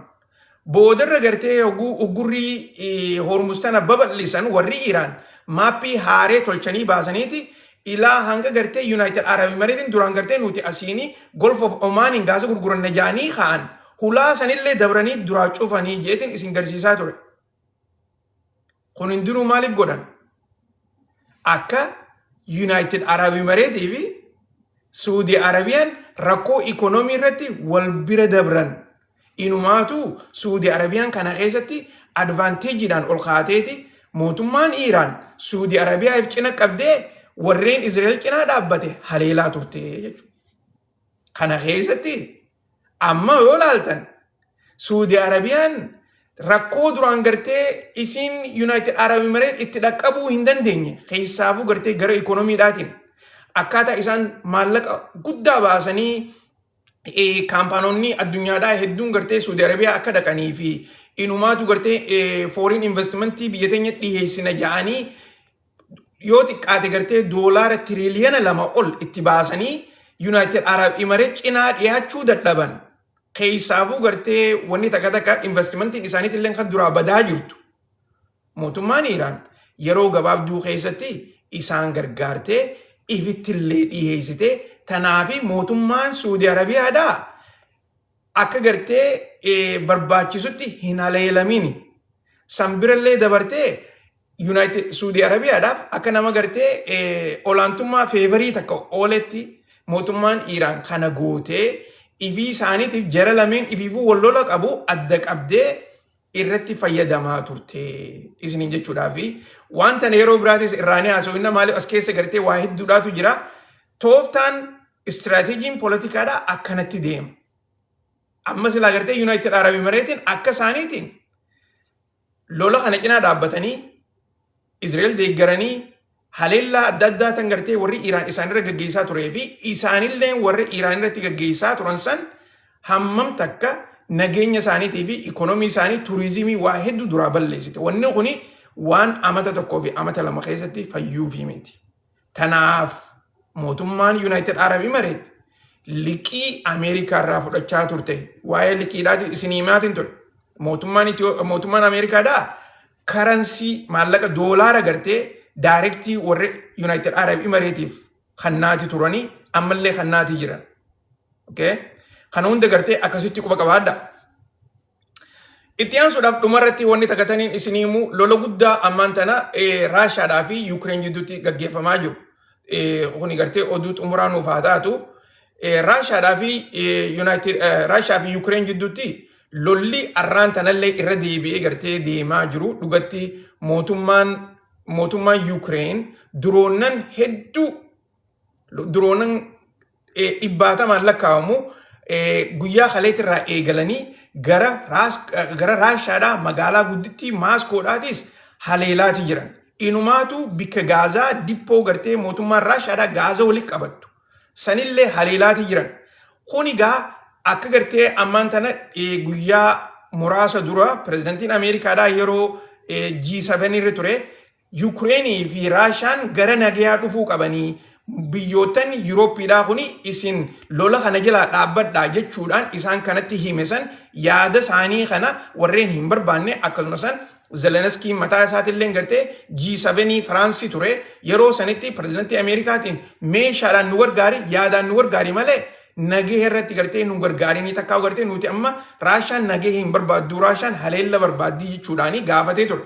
Boodarra gartee hogguu uggurrii Hormuz tana babal'isan warri Iiraan maappii haaree tolchanii baasaniiti ilaa hanga gartee United Arab Emiratesin duraan gartee nuti asiini Gulf of Omanin gaasa gurguranne jaanii ka'an hulaa sanillee dabranii duraa cufanii jeetiin isin garsiisaa ture. Kun hundinuu maaliif godhan? Akka United Arab Emirates fi Saudi Arabiyaan rakkoo ikonomii irratti wal bira dabran. Inumaatu Saudi Arabiyaan kana keessatti advaanteejiidhaan ol kaateeti mootummaan Iiraan Saudi Arabiyaaf cina qabdee warreen Israa'el cinaa dhaabbate haleelaa turte jechuudha. Kana keessatti amma yoo laaltan Saudi Arabiyaan rakkoo duraan gartee isin United Arab Emirates itti dhaqqabuu hin dandeenye keessaafuu gartee gara ikonomiidhaatiin akkaataa isaan maallaqa guddaa baasanii kaampaanoonni addunyaadhaa hedduun gartee Saudi Arabiyaa akka dhaqanii fi inumaatu gartee foreign investmentii biyya teenya dhiyeessina ja'anii yoo xiqqaate gartee doolaara tiriliyoona 2 ol itti baasanii United Arab Emirates cinaa dhiyaachuu dadhaban. Keessaafuu gartee wanni takka investmentiin isaaniitillee kan duraa badaa jirtu. Mootummaan Iiraan yeroo gabaabduu keessatti isaan gargaartee ifittillee dhiyeessitee tanaafi mootummaan Saudi Arabiyaadhaa akka gartee barbaachisutti hin haleelamini. Sanbirallee dabartee United Saudi Arabiyaadhaaf akka nama gartee olaantummaa feevarii takka ooletti mootummaan Iiraan kana gootee ifii isaaniitiif jara lameen ifiifuu wallola qabu adda qabdee irratti fayyadamaa turte isiniin jechuudhaa fi wanta yeroo biraatis irraanii haasawinna maaliif as keessa gartee waa hedduudhaatu jira. Tooftaan istiraatiijiin poolitikaadhaa akkanatti deema. Amma silaa gartee United Arab Emiratesin akka isaaniitiin lola kana cinaa dhaabbatanii Israa'el deeggaranii haleellaa adda addaa tan gartee warri Iraan isaanirra gaggeessaa turee fi isaanillee warri Iraan irratti gaggeessaa turan san hammam takka nageenya isaaniitii fi ikoonomii isaanii turizimii waa hedduu duraa balleessite. Wanni kuni waan amata tokkoo fi amata lama keessatti fayyuu fi miti. Kanaaf mootummaan United Arab Emirates liqii Ameerikaa irraa fudhachaa turte. Waa'ee liqiidhaati isinii maatiin ture. Mootummaan Ameerikaadhaa karansii maallaqa doolaara gartee daarektii warri United Arab Emirates kannaati turanii ammallee kannaatii jiran. Okay? Kana hunda gartee akkasitti quba qabaadha. Itti aansuudhaaf dhumarratti wanni takataniin isiniimu lola guddaa ammaan tana Raashaadhaa fi Yuukireen jidduutti gaggeeffamaa jiru. Kuni gartee oduu xumuraa nuuf haa taatu. Raashaadhaa fi Yuukireen jidduutti lolli arraan tanallee irra deebi'ee gartee deemaa jiru. Dhugatti mootummaan Yuukireen duroonan hedduu duroonan dhibbaatamaan lakkaa'amu guyyaa kaleetirraa eegalanii gara Raashaadhaa magaalaa guddittii Maaskoodhaatis haleelaati jiran. Inumaatu bikka Gaazaa dippoo gartee mootummaan Raashaadhaa Gaazaa walitti qabattu. Sanillee haleelaati jiran. Kuni gaa akka gartee ammaan tana guyyaa muraasa dura pirezidantiin Ameerikaadhaa yeroo G7 irra ture Yuukireenii fi Raashaan gara nagayaa dhufuu qabanii biyyoottan Yuurooppiidhaa kuni isin lola kana jalaa dhaabbadhaa jechuudhaan isaan kanatti himesan yaada isaanii kana warreen hin barbaanne akkasumas Zelenskiin mataa isaatillee gartee G7 Firaansii ture yeroo sanitti pirezidantii Ameerikaatiin meeshaadhaan nu gargaari yaadaan nu gargaari malee nagee irratti gartee nu gargaarinii takkaa gartee nuti amma Raashaan nagee hin barbaaddu Raashaan haleella barbaaddii jechuudhaanii gaafatee ture.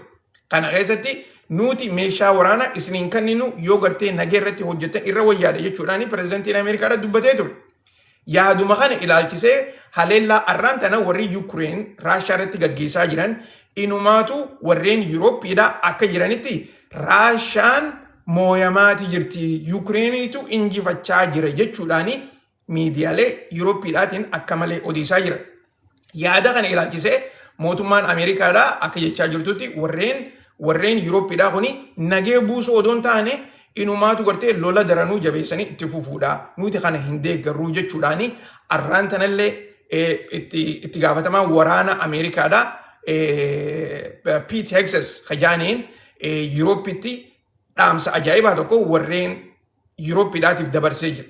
Kana keessatti nuti meeshaa waraanaa isiniin kenninu yoo gartee nagee irratti hojjetan irra wayyaadha jechuudhaanii pirezidantiin Ameerikaadhaa dubbatee ture. Yaaduma kana ilaalchisee haleellaa arraan tana warri Yuukireen Raashaa irratti gaggeessaa jiran inumaatu warreen Yuurooppiidhaa akka jiranitti Raashaan mooyamaati jirti Yuukireeniitu injifachaa jira jechuudhaanii miidiyaalee Yuurooppiidhaatiin akka malee odeessaa jira. Yaada kana ilaalchisee mootummaan Ameerikaadhaa akka jechaa jirtutti warreen Yuurooppiidhaa kuni nagee buusuu odoon taane inumaatu gartee lola daranuu jabeessanii itti fufuudha. Nuti kana hin deeggarruu jechuudhaanii arraan tanallee itti gaafatamaa waraana Ameerikaadhaa Pete Hegseth kajaaniin Yuurooppitti dhaamsa ajaa'ibaa tokko warreen Yuurooppiidhaatiif dabarsee jira.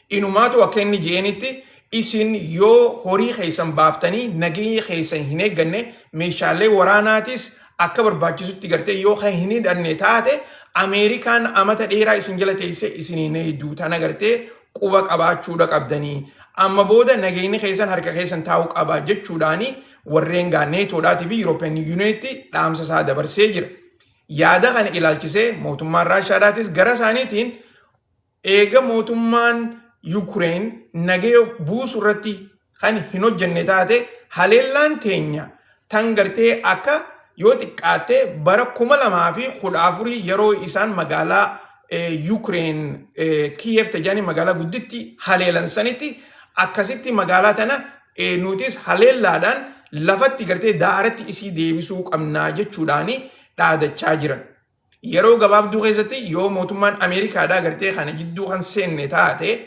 Inumaatu akka inni jeenitti isin yoo horii keessan baaftanii nageenya keessan hin eegganne meeshaalee waraanaatis akka barbaachisutti gartee yoo kan hin hidhanne taate Ameerikaan amata dheeraa isin jala teessee isiniin hedduu tana gartee quba qabaachuudha qabdanii amma booda nageenyi keessan harka keessan taa'uu qaba jechuudhaanii warreen neetoodhaatii fi Yuurooppiyaan Yuuniyeenitti dhaamsa isaa dabarsee jira. Yaada kana ilaalchisee mootummaan Raashaadhaatis gara isaaniitiin eega mootummaan Yuukireen nagee buusuu irratti kan hin hojjenne taate haleellaan teenya tan gartee akka yoo xiqqaatte bara 2014 yeroo isaan magaalaa Yuukireen Kiev tajaajila magaalaa gudditti haleelan sanitti akkasitti magaalaa tana nutis haleellaadhaan lafatti gartee daaratti isii deebisuu qabnaa jechuudhaanii dhaadachaa jiran. Yeroo gabaabduu keessatti yoo mootummaan Ameerikaadhaa gartee kana jidduu kan seenne taate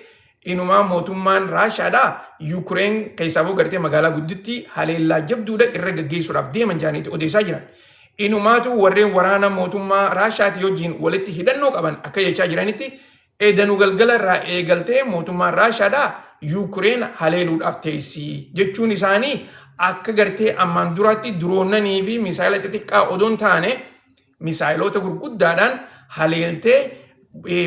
inumaa mootummaan Raashaadhaa Yuukireen keessaafuu gartee magaalaa gudditti haleellaa jabduudha irra gaggeessuudhaaf deeman jaaniiti odeessaa jiran. Inumaatu warreen waraana mootummaa Raashaati wajjin walitti hidhannoo qaban akka jechaa jiranitti eedanuu galgala irraa eegaltee mootummaan Raashaadhaa Yuukireen haleeluudhaaf teessii jechuun isaanii akka gartee ammaan duraatti diroonanii fi misaayila xixiqqaa odoon taane misaayilota gurguddaadhaan haleeltee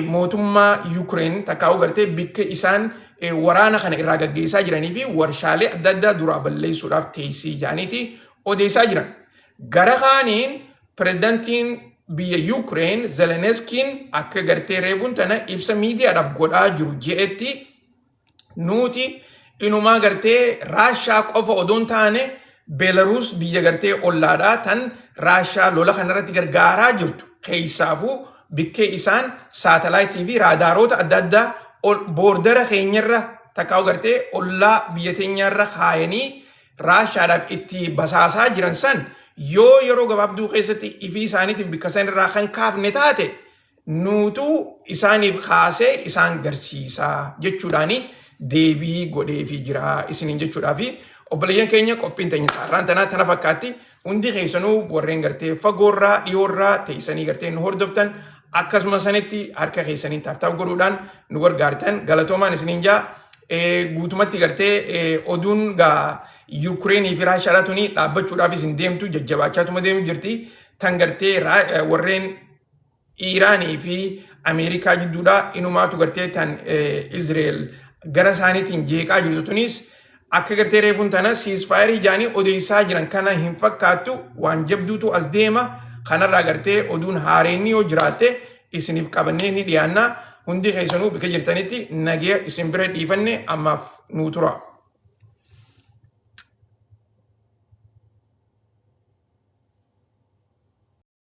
mootummaa Yuukireen takkaa'uu gartee bikka isaan waraana kana irraa gaggeessaa jiranii fi warshaalee adda addaa duraa balleessuudhaaf teessii jaaniiti odeessaa jiran. Gara kaaniin pirezidantiin biyya Yuukireen Zelenskiin akka gartee reefuun tana ibsa miidiyaadhaaf godhaa jiru je'etti nuti inumaa gartee Raashaa qofa odoon taane Beelaruus biyya gartee ollaadhaa tan Raashaa lola kanarratti gargaaraa jirtu keessaafuu bikkee isaan saatalaayitii fi raadaaroota adda addaa boordara keenyarra takkaa'u gartee ollaa biyya teenyarra kaayanii Raashaadhaaf itti basaasaa jiran san yoo yeroo gabaabduu keessatti ifii isaaniitiif bikka san irraa kan kaafne taate nuutu isaaniif kaasee isaan garsiisaa jechuudhaani deebii godheefii jira isiniin jechuudhaafi obboleeyyan keenya qophiin teenya xaarraan tanaa tana fakkaatti hundi keessanuu warreen gartee fagoorraa dhiyoorraa teessanii gartee nu hordoftan akkasuma sanitti harka keessaniin taaptaaf godhuudhaan nu gargaartan galatoomaan isiniin jaa guutumatti gartee oduun gaa Ukrainii fi Raashiyaa tuni dhaabbachuudhaaf isin deemtu jajjabaachaatuma deemu jirti tan gartee warreen Iiraanii fi Ameerikaa jidduudha inumaatu gartee tan Israa'el gara isaaniitiin jeeqaa jirtu tunis akka gartee reefuun tana ceasefire jaanii odeessaa jiran kana hin fakkaattu waan jabduutu as deema kanarraa gartee oduun haareenni yoo jiraatte isiniif qabannee ni dhiyaanna hundi keessanuu bika jirtanitti nagaya isin bira dhiifanne ammaaf nuu tura.